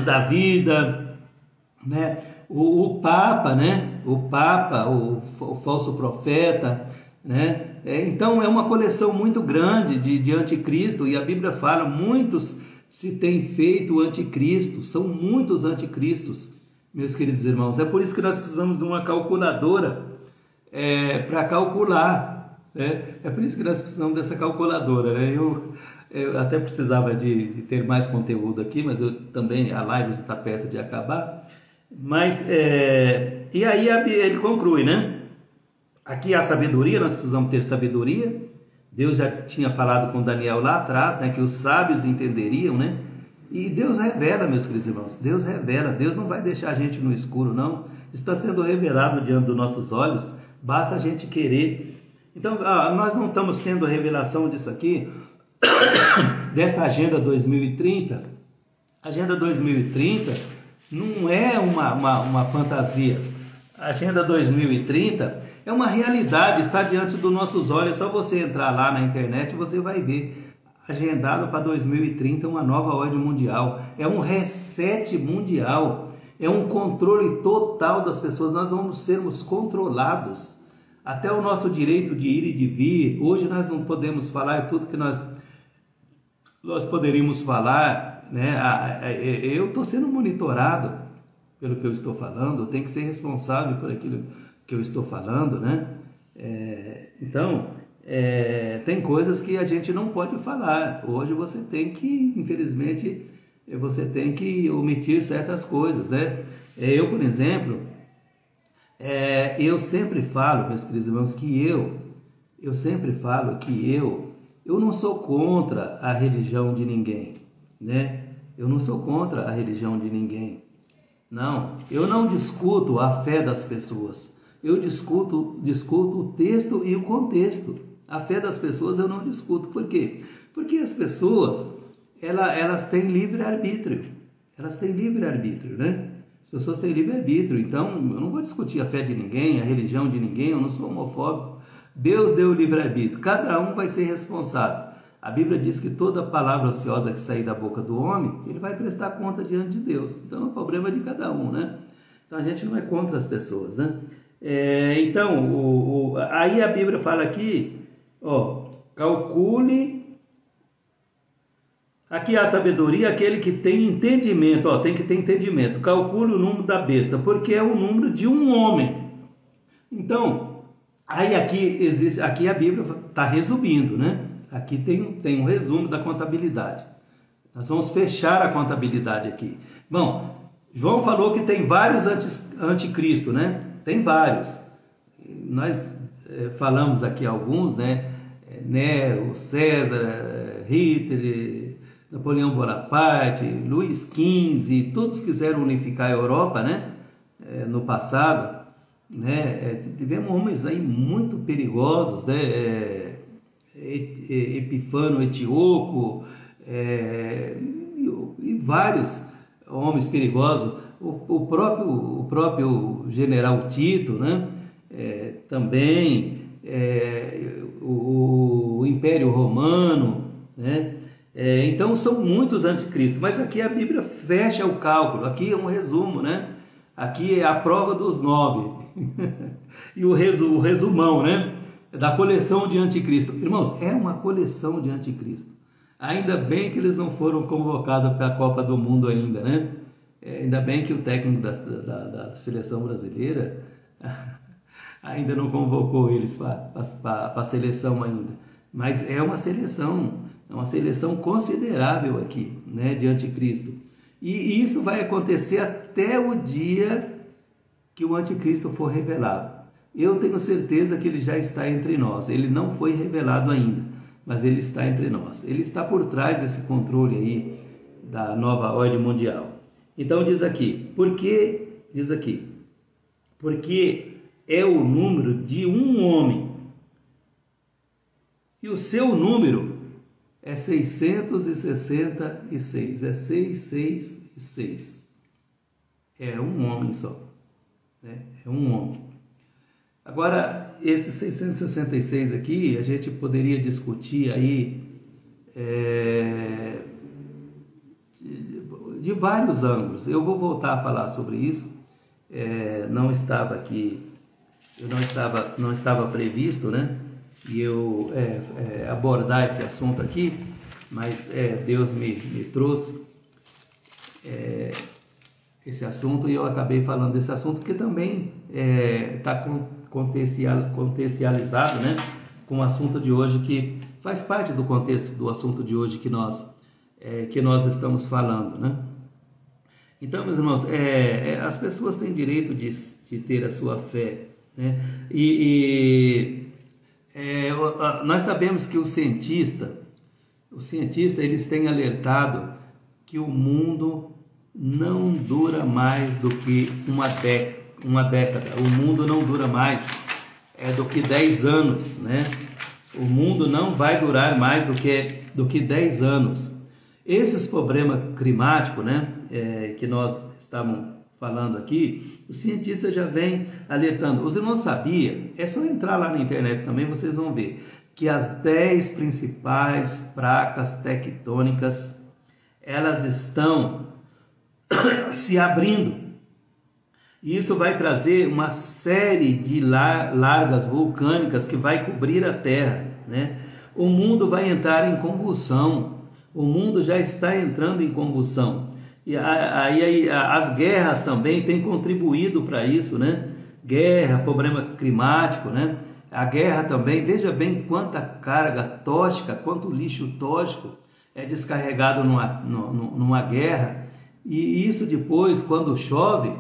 C: da vida, né? O Papa, né? O Papa, o falso profeta, né? Então é uma coleção muito grande de anticristo, e a Bíblia fala, muitos se tem feito o anticristo, são muitos anticristos, meus queridos irmãos. É por isso que nós precisamos de uma calculadora para calcular, né? É por isso que nós precisamos dessa calculadora, né? Eu até precisava de ter mais conteúdo aqui, mas também a live já está perto de acabar. Mas, e aí ele conclui, né? Aqui há sabedoria, nós precisamos ter sabedoria, Deus já tinha falado com Daniel lá atrás, né, que os sábios entenderiam, né? E Deus revela, meus queridos irmãos, Deus revela, Deus não vai deixar a gente no escuro, não. Está sendo revelado diante dos nossos olhos, basta a gente querer. Então, nós não estamos tendo a revelação disso aqui, dessa Agenda 2030. A Agenda 2030 não é uma fantasia. A Agenda 2030 é uma realidade, está diante dos nossos olhos. É só você entrar lá na internet e você vai ver. Agendado para 2030 uma nova ordem mundial. É um reset mundial. É um controle total das pessoas. Nós vamos sermos controlados. Até o nosso direito de ir e de vir. Hoje nós não podemos falar tudo que nós poderíamos falar, né? Eu estou sendo monitorado pelo que eu estou falando, eu tenho que ser responsável por aquilo que eu estou falando, né? Então, tem coisas que a gente não pode falar. Hoje você tem que, infelizmente, você tem que omitir certas coisas, né? Eu, por exemplo, eu sempre falo, meus queridos irmãos, que eu sempre falo que eu não sou contra a religião de ninguém, né? Eu não sou contra a religião de ninguém. Não, eu não discuto a fé das pessoas. Eu discuto o texto e o contexto. A fé das pessoas eu não discuto. Por quê? Porque as pessoas, elas têm livre-arbítrio. Elas têm livre-arbítrio, né? As pessoas têm livre-arbítrio. Então, eu não vou discutir a fé de ninguém, a religião de ninguém. Eu não sou homofóbico. Deus deu o livre-arbítrio. Cada um vai ser responsável. A Bíblia diz que toda palavra ociosa que sair da boca do homem, ele vai prestar conta diante de Deus. Então, é o problema de cada um, né? Então, a gente não é contra as pessoas, né? Então, aí a Bíblia fala aqui, calcule. Aqui há sabedoria, aquele que tem entendimento, tem que ter entendimento. Calcule o número da besta, porque é o número de um homem. Então, aí aqui a Bíblia está resumindo, né? Aqui tem um resumo da contabilidade. Nós vamos fechar a contabilidade aqui. Bom, João falou que tem vários anticristo, né? Tem vários. Nós falamos aqui alguns, né? Nero, César, Hitler, Napoleão Bonaparte, Luís XV, todos quiseram unificar a Europa, né? No passado, né? Tivemos homens aí muito perigosos, né? Epifano Etíoco, e vários homens perigosos, o próprio general Tito, né? Também o Império Romano, né? Então são muitos anticristos, mas aqui a Bíblia fecha o cálculo, aqui é um resumo, né? Aqui é a prova dos 9 e o resumão, né? Da coleção de anticristo. Irmãos, é uma coleção de anticristo. Ainda bem que eles não foram convocados para a Copa do Mundo ainda, né? Ainda bem que o técnico da seleção brasileira ainda não convocou eles para a seleção ainda. Mas é uma seleção considerável aqui, né, de anticristo. E isso vai acontecer até o dia que o anticristo for revelado. Eu tenho certeza que ele já está entre nós. Ele não foi revelado ainda, mas ele está entre nós. Ele está por trás desse controle aí da nova ordem mundial. Então diz aqui, porque é o número de um homem. E o seu número é 666. É 666. É um homem só. Né? É um homem. Agora, esse 666 aqui, a gente poderia discutir aí de vários ângulos. Eu vou voltar a falar sobre isso. Não estava aqui, não estava previsto, né? E eu abordar esse assunto aqui, mas Deus me trouxe esse assunto e eu acabei falando desse assunto porque também está contextualizado, né, com o assunto de hoje, que faz parte do contexto do assunto de hoje que nós estamos falando, né? Então, meus irmãos, as pessoas têm direito de ter a sua fé, né? Nós sabemos que os cientistas eles têm alertado que o mundo não dura mais do que uma década. O mundo não dura mais do que 10 anos, né? O mundo não vai durar mais do que 10 anos. Esses problemas climáticos, né, que nós estamos falando aqui, os cientistas já vêm alertando. Os irmãos sabiam, é só entrar lá na internet também, vocês vão ver, que as 10 principais placas tectônicas, elas estão se abrindo. E isso vai trazer uma série de larvas vulcânicas que vai cobrir a Terra, né? O mundo vai entrar em convulsão. O mundo já está entrando em convulsão. E aí as guerras também têm contribuído para isso, né? Guerra, problema climático, né? A guerra também, veja bem quanta carga tóxica, quanto lixo tóxico é descarregado numa guerra. E isso depois, quando chove,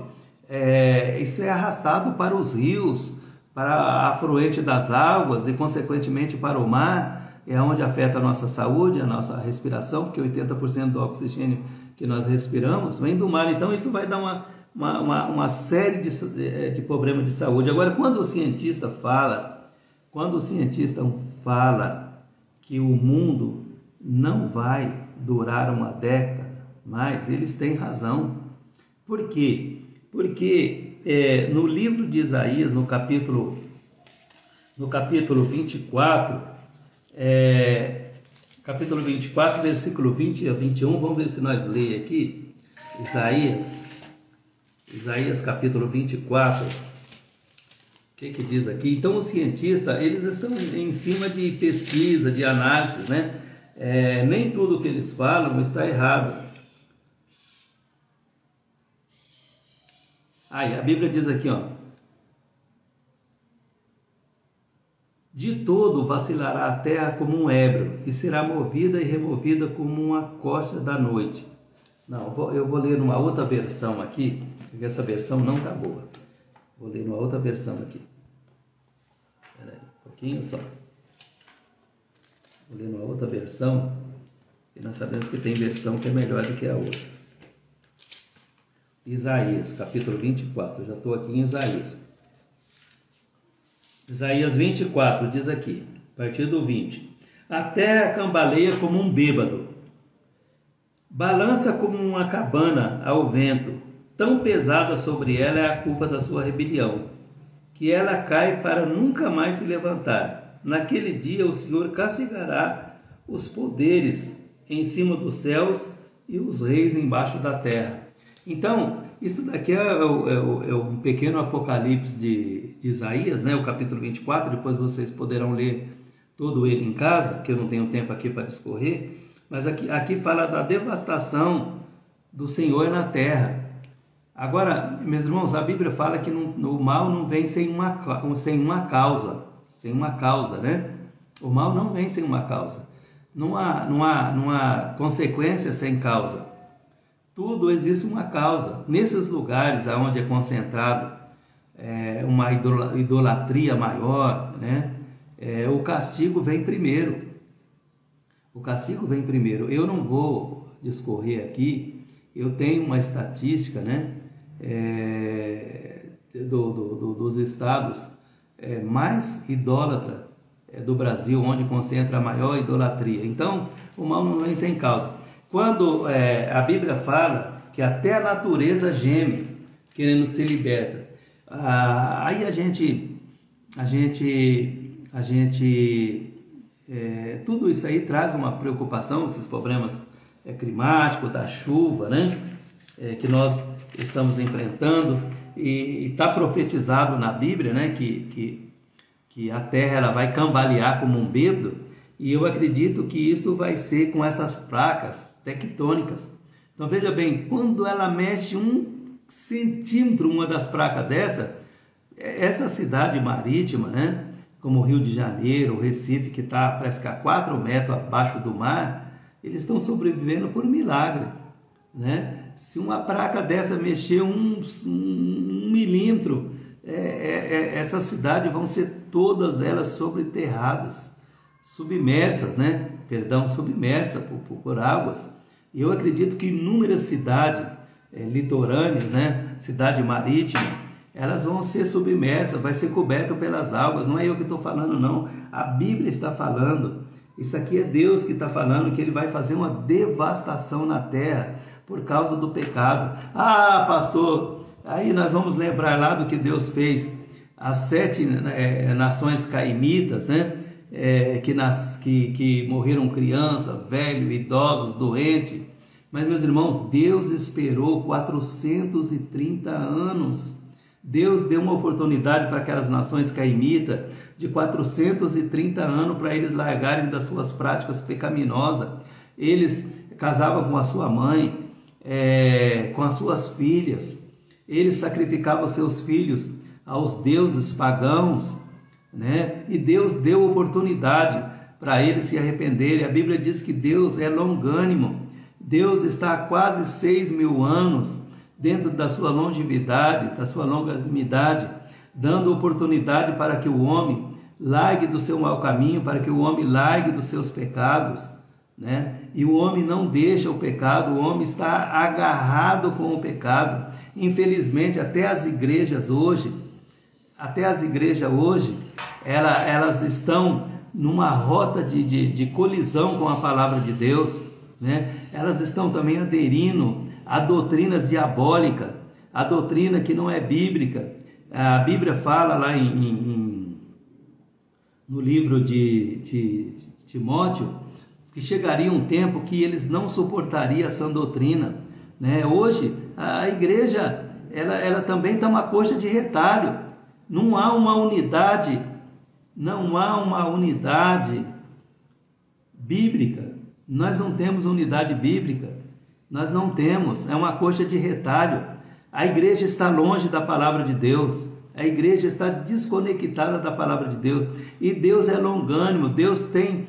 C: isso é arrastado para os rios, para a afluente das águas e, consequentemente, para o mar, é onde afeta a nossa saúde, a nossa respiração, porque 80% do oxigênio que nós respiramos vem do mar. Então, isso vai dar uma série de problemas de saúde. Agora, quando o cientista fala que o mundo não vai durar uma década mais, eles têm razão. Por quê? Porque no livro de Isaías, no capítulo 24, capítulo 24, versículo 20 a 21, vamos ver se nós lemos aqui, Isaías capítulo 24, o que diz aqui? Então os cientistas, eles estão em cima de pesquisa, de análise, né? Nem tudo que eles falam está errado. Aí a Bíblia diz aqui, ó: de todo vacilará a terra como um ébrio, e será movida e removida como uma costa da noite. Não, eu vou ler numa outra versão aqui, porque essa versão não está boa. Vou ler numa outra versão aqui. Espera aí, um pouquinho só. Vou ler numa outra versão, e nós sabemos que tem versão que é melhor do que a outra. Isaías, capítulo 24, eu já estou aqui em Isaías. Isaías 24 diz aqui, a partir do 20: a terra cambaleia como um bêbado, balança como uma cabana ao vento, tão pesada sobre ela é a culpa da sua rebelião, que ela cai para nunca mais se levantar. Naquele dia o Senhor castigará os poderes em cima dos céus e os reis embaixo da terra. Então, isso daqui é um pequeno apocalipse de Isaías, né? O capítulo 24, depois vocês poderão ler todo ele em casa, que eu não tenho tempo aqui para discorrer, mas aqui fala da devastação do Senhor na terra. Agora, meus irmãos, a Bíblia fala que o mal não vem sem uma causa, né? O mal não vem sem uma causa. Não há consequência sem causa. Tudo existe uma causa. Nesses lugares onde é concentrado uma idolatria maior, né? O castigo vem primeiro. O castigo vem primeiro. Eu não vou discorrer aqui. Eu tenho uma estatística, né? Dos estados mais idólatra do Brasil, onde concentra a maior idolatria. Então, o mal não vem sem causa. Quando a Bíblia fala que até a natureza geme, querendo ser liberta, aí a gente tudo isso aí traz uma preocupação, esses problemas climáticos, da chuva, né? Que nós estamos enfrentando, e está profetizado na Bíblia, né? Que a terra ela vai cambalear como um bêbado. E eu acredito que isso vai ser com essas placas tectônicas. Então veja bem, quando ela mexe 1 centímetro, uma das placas essa cidade marítima, né, como o Rio de Janeiro, o Recife, que está parece que a 4 metros abaixo do mar, eles estão sobrevivendo por milagre, né? Se uma placa dessa mexer 1 milímetro, Essas cidades vão ser todas elas sobrterradas, submersas, né? Perdão, submersas por águas. E eu acredito que inúmeras cidades litorâneas, né? Cidade marítima, elas vão ser submersas, vai ser coberto pelas águas. Não é eu que estou falando, não. A Bíblia está falando. Isso aqui é Deus que está falando, que Ele vai fazer uma devastação na terra por causa do pecado. Ah, pastor, aí nós vamos lembrar lá do que Deus fez. As 7 nações caimitas, né? Que morreram crianças, velhos, idosos, doentes. Mas, meus irmãos, Deus esperou 430 anos. Deus deu uma oportunidade para aquelas nações caimitas de 430 anos para eles largarem das suas práticas pecaminosas. Eles casavam com a sua mãe, com as suas filhas. Eles sacrificavam seus filhos aos deuses pagãos, né? E Deus deu oportunidade para eles se arrependerem. A Bíblia diz que Deus é longânimo. Deus está há quase 6.000 anos dentro da sua longevidade, da sua longanimidade, dando oportunidade para que o homem largue do seu mau caminho, para que o homem largue dos seus pecados, né? E o homem não deixa o pecado, o homem está agarrado com o pecado. Infelizmente, até as igrejas hoje, elas estão numa rota de colisão com a palavra de Deus, né? Elas estão também aderindo a doutrinas diabólicas, a doutrina que não é bíblica. A Bíblia fala lá no livro de Timóteo que chegaria um tempo que eles não suportariam essa doutrina, né? Hoje a igreja ela também está uma coxa de retalho. Não há uma unidade bíblica. Nós não temos unidade bíblica. Nós não temos, é uma coxa de retalho. A igreja está longe da palavra de Deus. A igreja está desconectada da palavra de Deus. E Deus é longânimo. Deus tem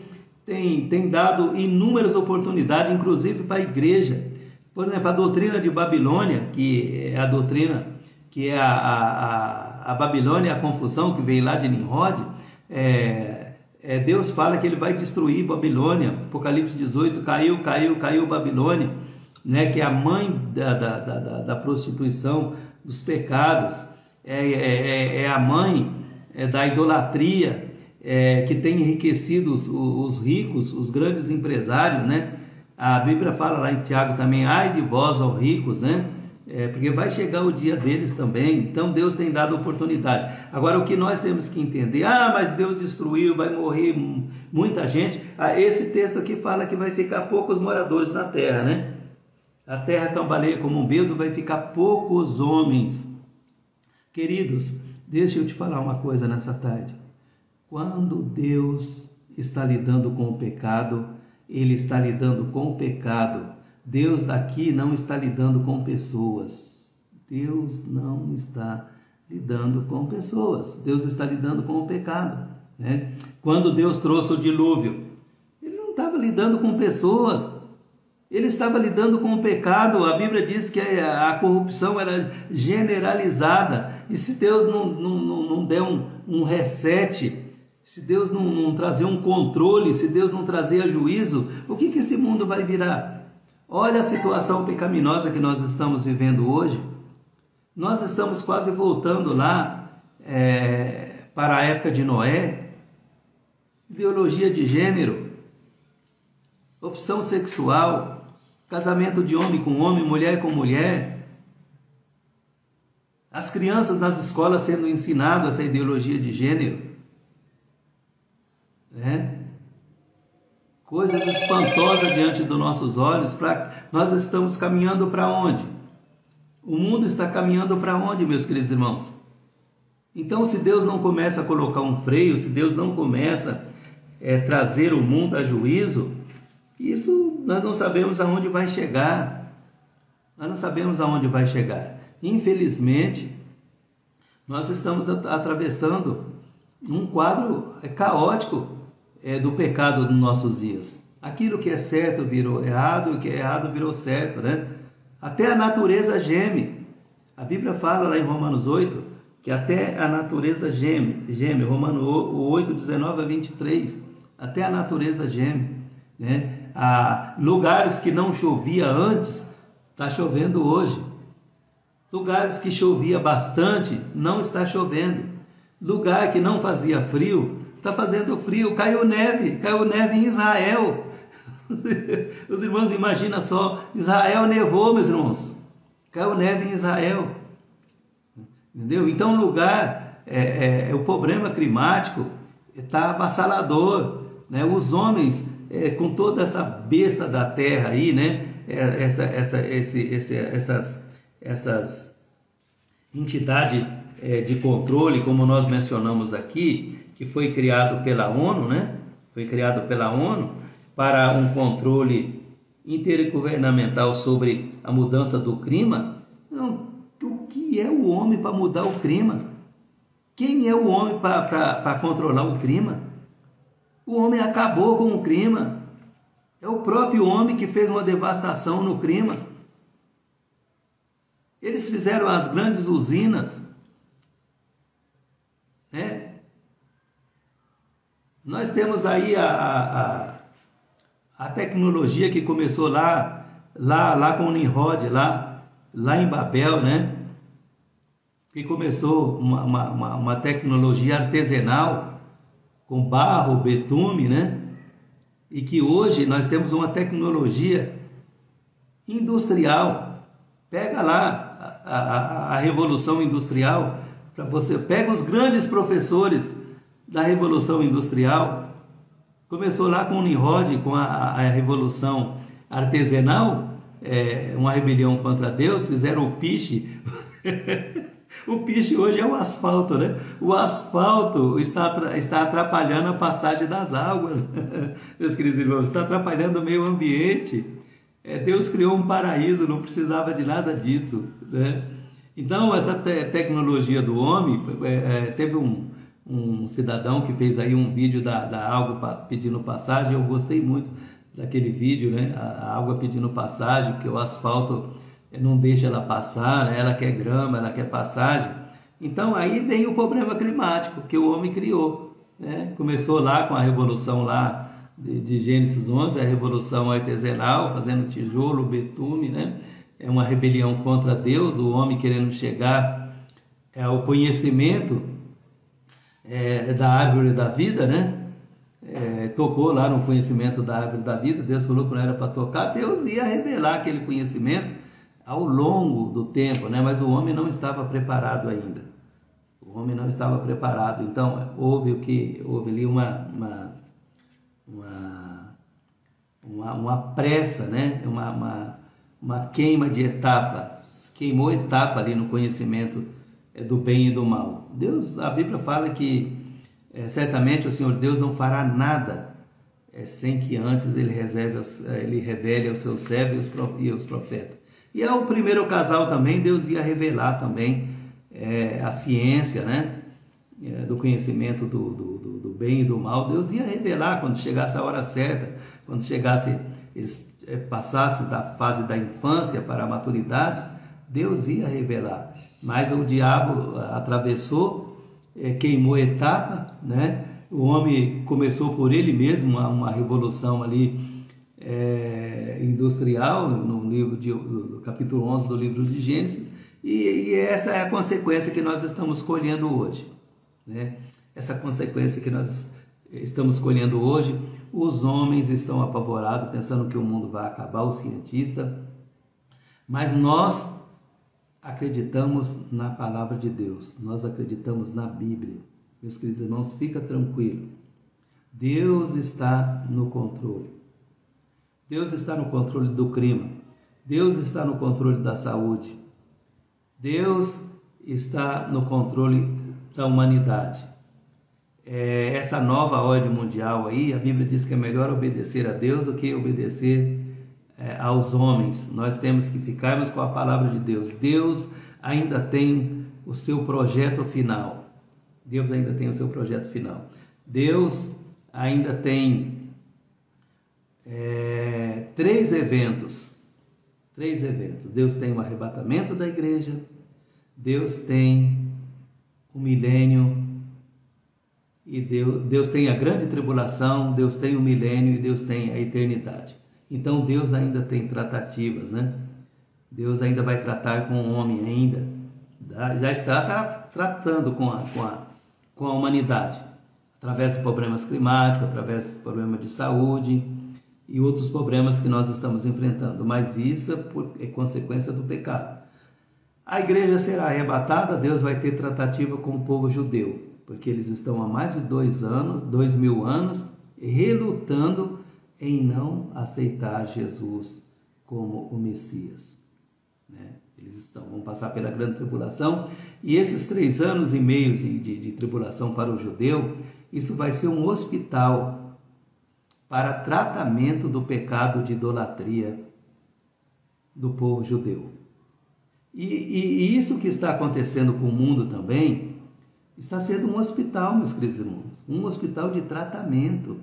C: dado inúmeras oportunidades, inclusive para a igreja. Por exemplo, a doutrina de Babilônia, que é a doutrina, que é a Babilônia, a confusão que veio lá de Nimrod, Deus fala que Ele vai destruir Babilônia. Apocalipse 18, caiu Babilônia, né, que é a mãe da prostituição, dos pecados, é a mãe da idolatria, que tem enriquecido os ricos, os grandes empresários, né? A Bíblia fala lá em Tiago também, ai de vós, ó ricos, né? Porque vai chegar o dia deles também. Então Deus tem dado oportunidade. Agora o que nós temos que entender, mas Deus destruiu, vai morrer muita gente. Esse texto aqui fala que vai ficar poucos moradores na terra, né? A terra cambaleia como um bêbado, vai ficar poucos homens. Queridos, deixa eu te falar uma coisa nessa tarde. Quando Deus está lidando com o pecado, Ele está lidando com o pecado. Deus daqui não está lidando com pessoas. Deus não está lidando com pessoas. Deus está lidando com o pecado, né? Quando Deus trouxe o dilúvio, Ele não estava lidando com pessoas. Ele estava lidando com o pecado. A Bíblia diz que a corrupção era generalizada. E se Deus não der um reset, se Deus não trazer um controle, se Deus não trazer juízo, o que esse mundo vai virar? Olha a situação pecaminosa que nós estamos vivendo hoje. Nós estamos quase voltando lá para a época de Noé. Ideologia de gênero, opção sexual, casamento de homem com homem, mulher com mulher. As crianças nas escolas sendo ensinadas essa ideologia de gênero, né? Coisas espantosas diante dos nossos olhos. Nós estamos caminhando para onde? O mundo está caminhando para onde, meus queridos irmãos? Então, se Deus não começa a colocar um freio, se Deus não começa a trazer o mundo a juízo, isso nós não sabemos aonde vai chegar. Nós não sabemos aonde vai chegar. Infelizmente, nós estamos atravessando um quadro caótico do pecado nos nossos dias. Aquilo que é certo virou errado, o que é errado virou certo, né? Até a natureza geme. A Bíblia fala lá em Romanos 8, que até a natureza geme, Romanos 8, 19 a 23, até a natureza geme, né? Lugares que não chovia antes, está chovendo hoje. Lugares que chovia bastante, não está chovendo. Lugar que não fazia frio, está fazendo frio. Caiu neve em Israel. Os irmãos imaginam só, Israel nevou, meus irmãos. Caiu neve em Israel. Entendeu? Então o problema climático está avassalador, né? Os homens, com toda essa besta da terra aí, né? Essas entidades de controle, como nós mencionamos aqui, que foi criado pela ONU, né? Foi criado pela ONU para um controle intergovernamental sobre a mudança do clima. Não, o que é o homem para mudar o clima? Quem é o homem para controlar o clima? O homem acabou com o clima. É o próprio homem que fez uma devastação no clima. Eles fizeram as grandes usinas, né? Nós temos aí a tecnologia que começou lá com o Nimrod, lá em Babel, né? Que começou uma tecnologia artesanal com barro, betume, né? E que hoje nós temos uma tecnologia industrial. Pega lá a Revolução Industrial, para você pega os grandes professores da Revolução Industrial. Começou lá com o Nimrod, com a Revolução Artesanal, uma rebelião contra Deus, fizeram o piche. O piche hoje é o asfalto, né? O asfalto está atrapalhando a passagem das águas, meus queridos irmãos, está atrapalhando o meio ambiente. Deus criou um paraíso, não precisava de nada disso, né? Então, essa tecnologia do homem, teve um cidadão que fez aí um vídeo da água pedindo passagem. Eu gostei muito daquele vídeo, né? A água pedindo passagem, porque o asfalto não deixa ela passar, né? Ela quer grama, ela quer passagem. Então aí vem o problema climático que o homem criou, né? Começou lá com a revolução lá de Gênesis 11, a revolução artesanal, fazendo tijolo, betume, né? É uma rebelião contra Deus, o homem querendo chegar ao conhecimento da árvore da vida, né? Tocou lá no conhecimento da árvore da vida. Deus falou que não era para tocar. Deus ia revelar aquele conhecimento ao longo do tempo, né? Mas o homem não estava preparado ainda. O homem não estava preparado. Então houve ali uma pressa, né? Uma queima de etapa. Queimou etapa ali no conhecimento do bem e do mal. A Bíblia fala que certamente o Senhor Deus não fará nada sem que antes ele revele aos seus servos e aos profetas. E ao primeiro casal também, Deus ia revelar também a ciência, né? Do conhecimento do bem e do mal. Deus ia revelar quando chegasse a hora certa, quando eles passassem da fase da infância para a maturidade. Deus ia revelar, mas o diabo atravessou, queimou a etapa, né? O homem começou por ele mesmo uma revolução ali industrial, no no capítulo 11 do livro de Gênesis, e essa é a consequência que nós estamos colhendo hoje, né? Essa consequência que nós estamos colhendo hoje. Os homens estão apavorados, pensando que o mundo vai acabar, o cientista, mas nós acreditamos na palavra de Deus, nós acreditamos na Bíblia. Meus queridos irmãos, fica tranquilo, Deus está no controle. Deus está no controle do clima, Deus está no controle da saúde, Deus está no controle da humanidade. Essa nova ordem mundial aí, a Bíblia diz que é melhor obedecer a Deus do que obedecer aos homens. Nós temos que ficarmos com a palavra de Deus. Deus ainda tem o seu projeto final. Deus ainda tem o seu projeto final. Deus ainda tem três eventos. Deus tem o arrebatamento da igreja. Deus tem o milênio, e Deus tem a grande tribulação, Deus tem o milênio e Deus tem a eternidade. Então Deus ainda tem tratativas, né? Deus ainda vai tratar com o homem ainda, já está tratando com a humanidade, através de problemas climáticos, através de problemas de saúde e outros problemas que nós estamos enfrentando, mas isso é consequência do pecado. A igreja será arrebatada, Deus vai ter tratativa com o povo judeu, porque eles estão há mais de 2000 anos, relutando em não aceitar Jesus como o Messias. Eles vão passar pela grande tribulação, e esses 3 anos e meio de tribulação para o judeu, isso vai ser um hospital para tratamento do pecado de idolatria do povo judeu. E isso que está acontecendo com o mundo também, está sendo um hospital, meus queridos irmãos, um hospital de tratamento.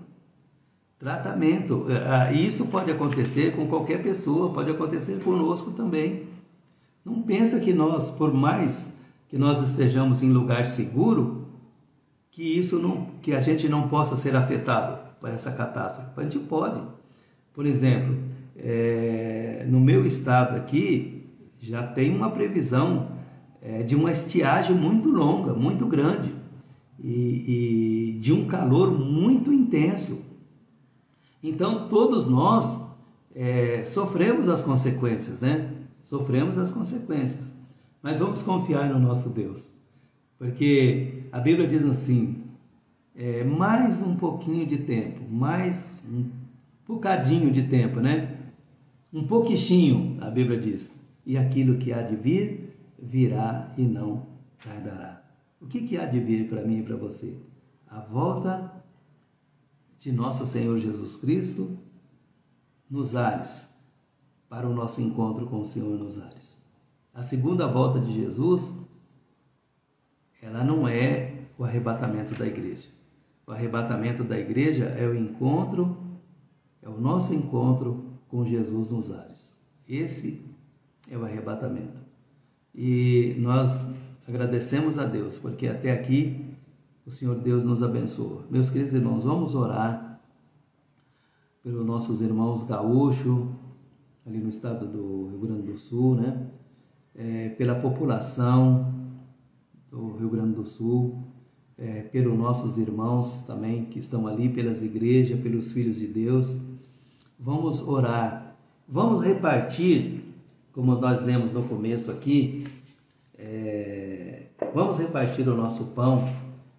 C: E isso pode acontecer com qualquer pessoa, pode acontecer conosco também. Não pensa que nós, por mais que nós estejamos em lugar seguro, que a gente não possa ser afetado por essa catástrofe. A gente pode. Por exemplo, no meu estado aqui, já tem uma previsão de uma estiagem muito longa, muito grande, e de um calor muito intenso. Então, todos nós sofremos as consequências, né? Sofremos as consequências. Mas vamos confiar no nosso Deus. Porque a Bíblia diz assim, mais um pouquinho de tempo, mais um bocadinho de tempo, né? Um pouquinho, a Bíblia diz. E aquilo que há de vir, virá e não tardará. O que há de vir para mim e para você? A volta de nosso Senhor Jesus Cristo nos ares, para o nosso encontro com o Senhor nos ares. A segunda volta de Jesus, ela não é o arrebatamento da igreja. O arrebatamento da igreja é o encontro, é o nosso encontro com Jesus nos ares. Esse é o arrebatamento. E nós agradecemos a Deus, porque até aqui o Senhor Deus nos abençoa. Meus queridos irmãos, vamos orar pelos nossos irmãos gaúchos, ali no estado do Rio Grande do Sul, né? Pela população do Rio Grande do Sul, pelos nossos irmãos também que estão ali, pelas igrejas, pelos filhos de Deus. Vamos orar, vamos repartir, como nós lemos no começo aqui, vamos repartir o nosso pão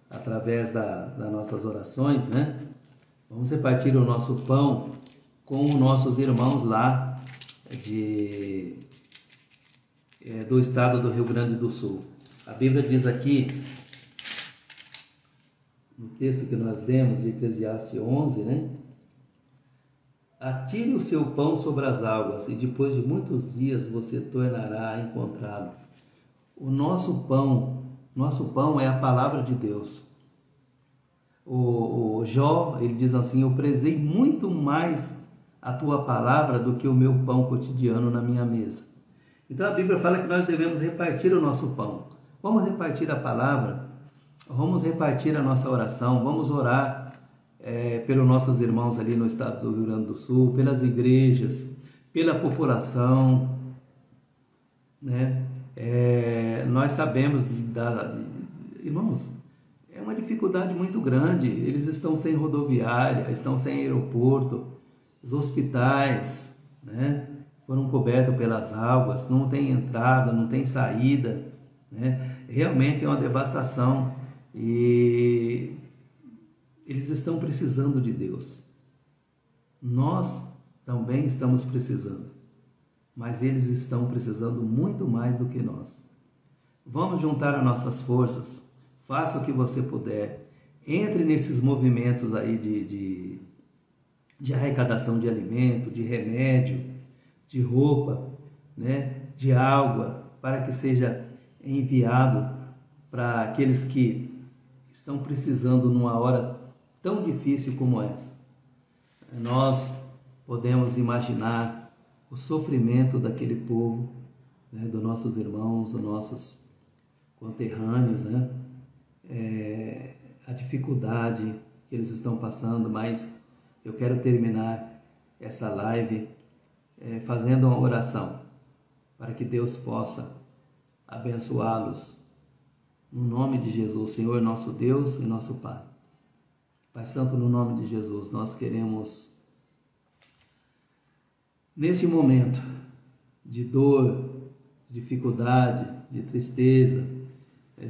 C: através das nossas orações, né? Vamos repartir o nosso pão com os nossos irmãos lá do estado do Rio Grande do Sul. A Bíblia diz aqui, no texto que nós lemos, Eclesiastes 11, né? Atire o seu pão sobre as águas, e depois de muitos dias você tornará a encontrá-lo. O nosso pão é a palavra de Deus. O Jó, ele diz assim, eu prezei muito mais a tua palavra do que o meu pão cotidiano na minha mesa. Então a Bíblia fala que nós devemos repartir o nosso pão. Vamos repartir a palavra, vamos repartir a nossa oração, vamos orar pelos nossos irmãos ali no estado do Rio Grande do Sul, pelas igrejas, pela população, né? Nós sabemos, irmãos, é uma dificuldade muito grande. Eles estão sem rodoviária, estão sem aeroporto, os hospitais, né, foram cobertos pelas águas, não tem entrada, não tem saída, né? Realmente é uma devastação e eles estão precisando de Deus. Nós também estamos precisando, mas eles estão precisando muito mais do que nós. Vamos juntar as nossas forças, faça o que você puder, entre nesses movimentos aí de arrecadação de alimento, de remédio, de roupa, né, de água, para que seja enviado para aqueles que estão precisando numa hora tão difícil como essa. Nós podemos imaginar o sofrimento daquele povo, né, dos nossos irmãos, dos nossos conterrâneos, né, a dificuldade que eles estão passando, mas eu quero terminar essa live fazendo uma oração para que Deus possa abençoá-los no nome de Jesus, Senhor nosso Deus e nosso Pai. Pai Santo, no nome de Jesus, nós queremos, nesse momento de dor, de dificuldade, de tristeza,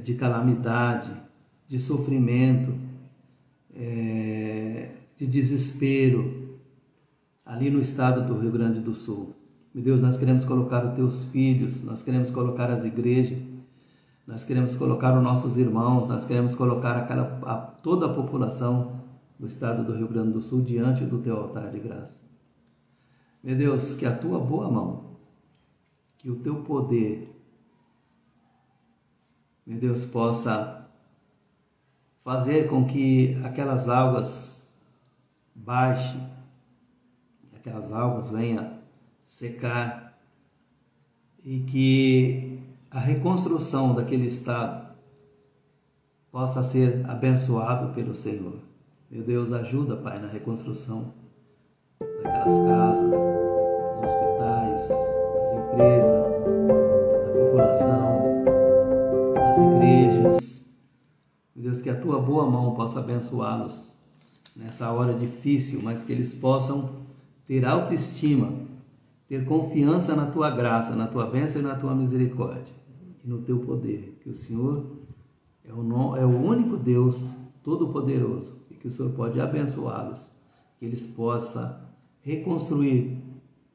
C: de calamidade, de sofrimento, de desespero, ali no estado do Rio Grande do Sul. Meu Deus, nós queremos colocar os teus filhos, nós queremos colocar as igrejas, nós queremos colocar os nossos irmãos, nós queremos colocar toda a população do estado do Rio Grande do Sul diante do teu altar de graça. Meu Deus, que a tua boa mão, que o teu poder, meu Deus, possa fazer com que aquelas águas baixem, aquelas águas venham secar e que a reconstrução daquele estado possa ser abençoado pelo Senhor. Meu Deus, ajuda, Pai, na reconstrução daquelas casas, dos hospitais, das empresas, da população, das igrejas. Meu Deus, que a tua boa mão possa abençoá-los nessa hora difícil, mas que eles possam ter autoestima, ter confiança na tua graça, na tua bênção e na tua misericórdia e no teu poder, que o Senhor é o único Deus todo-poderoso e que o Senhor pode abençoá-los, que eles possam reconstruir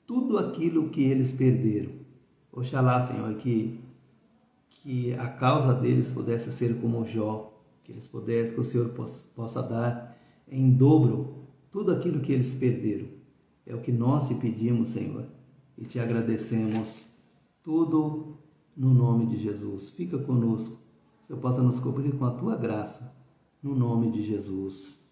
C: tudo aquilo que eles perderam. Oxalá, Senhor, que a causa deles pudesse ser como Jó, que o Senhor possa dar em dobro tudo aquilo que eles perderam. É o que nós te pedimos, Senhor, e te agradecemos tudo no nome de Jesus. Fica conosco, que o Senhor possa nos cobrir com a tua graça, no nome de Jesus.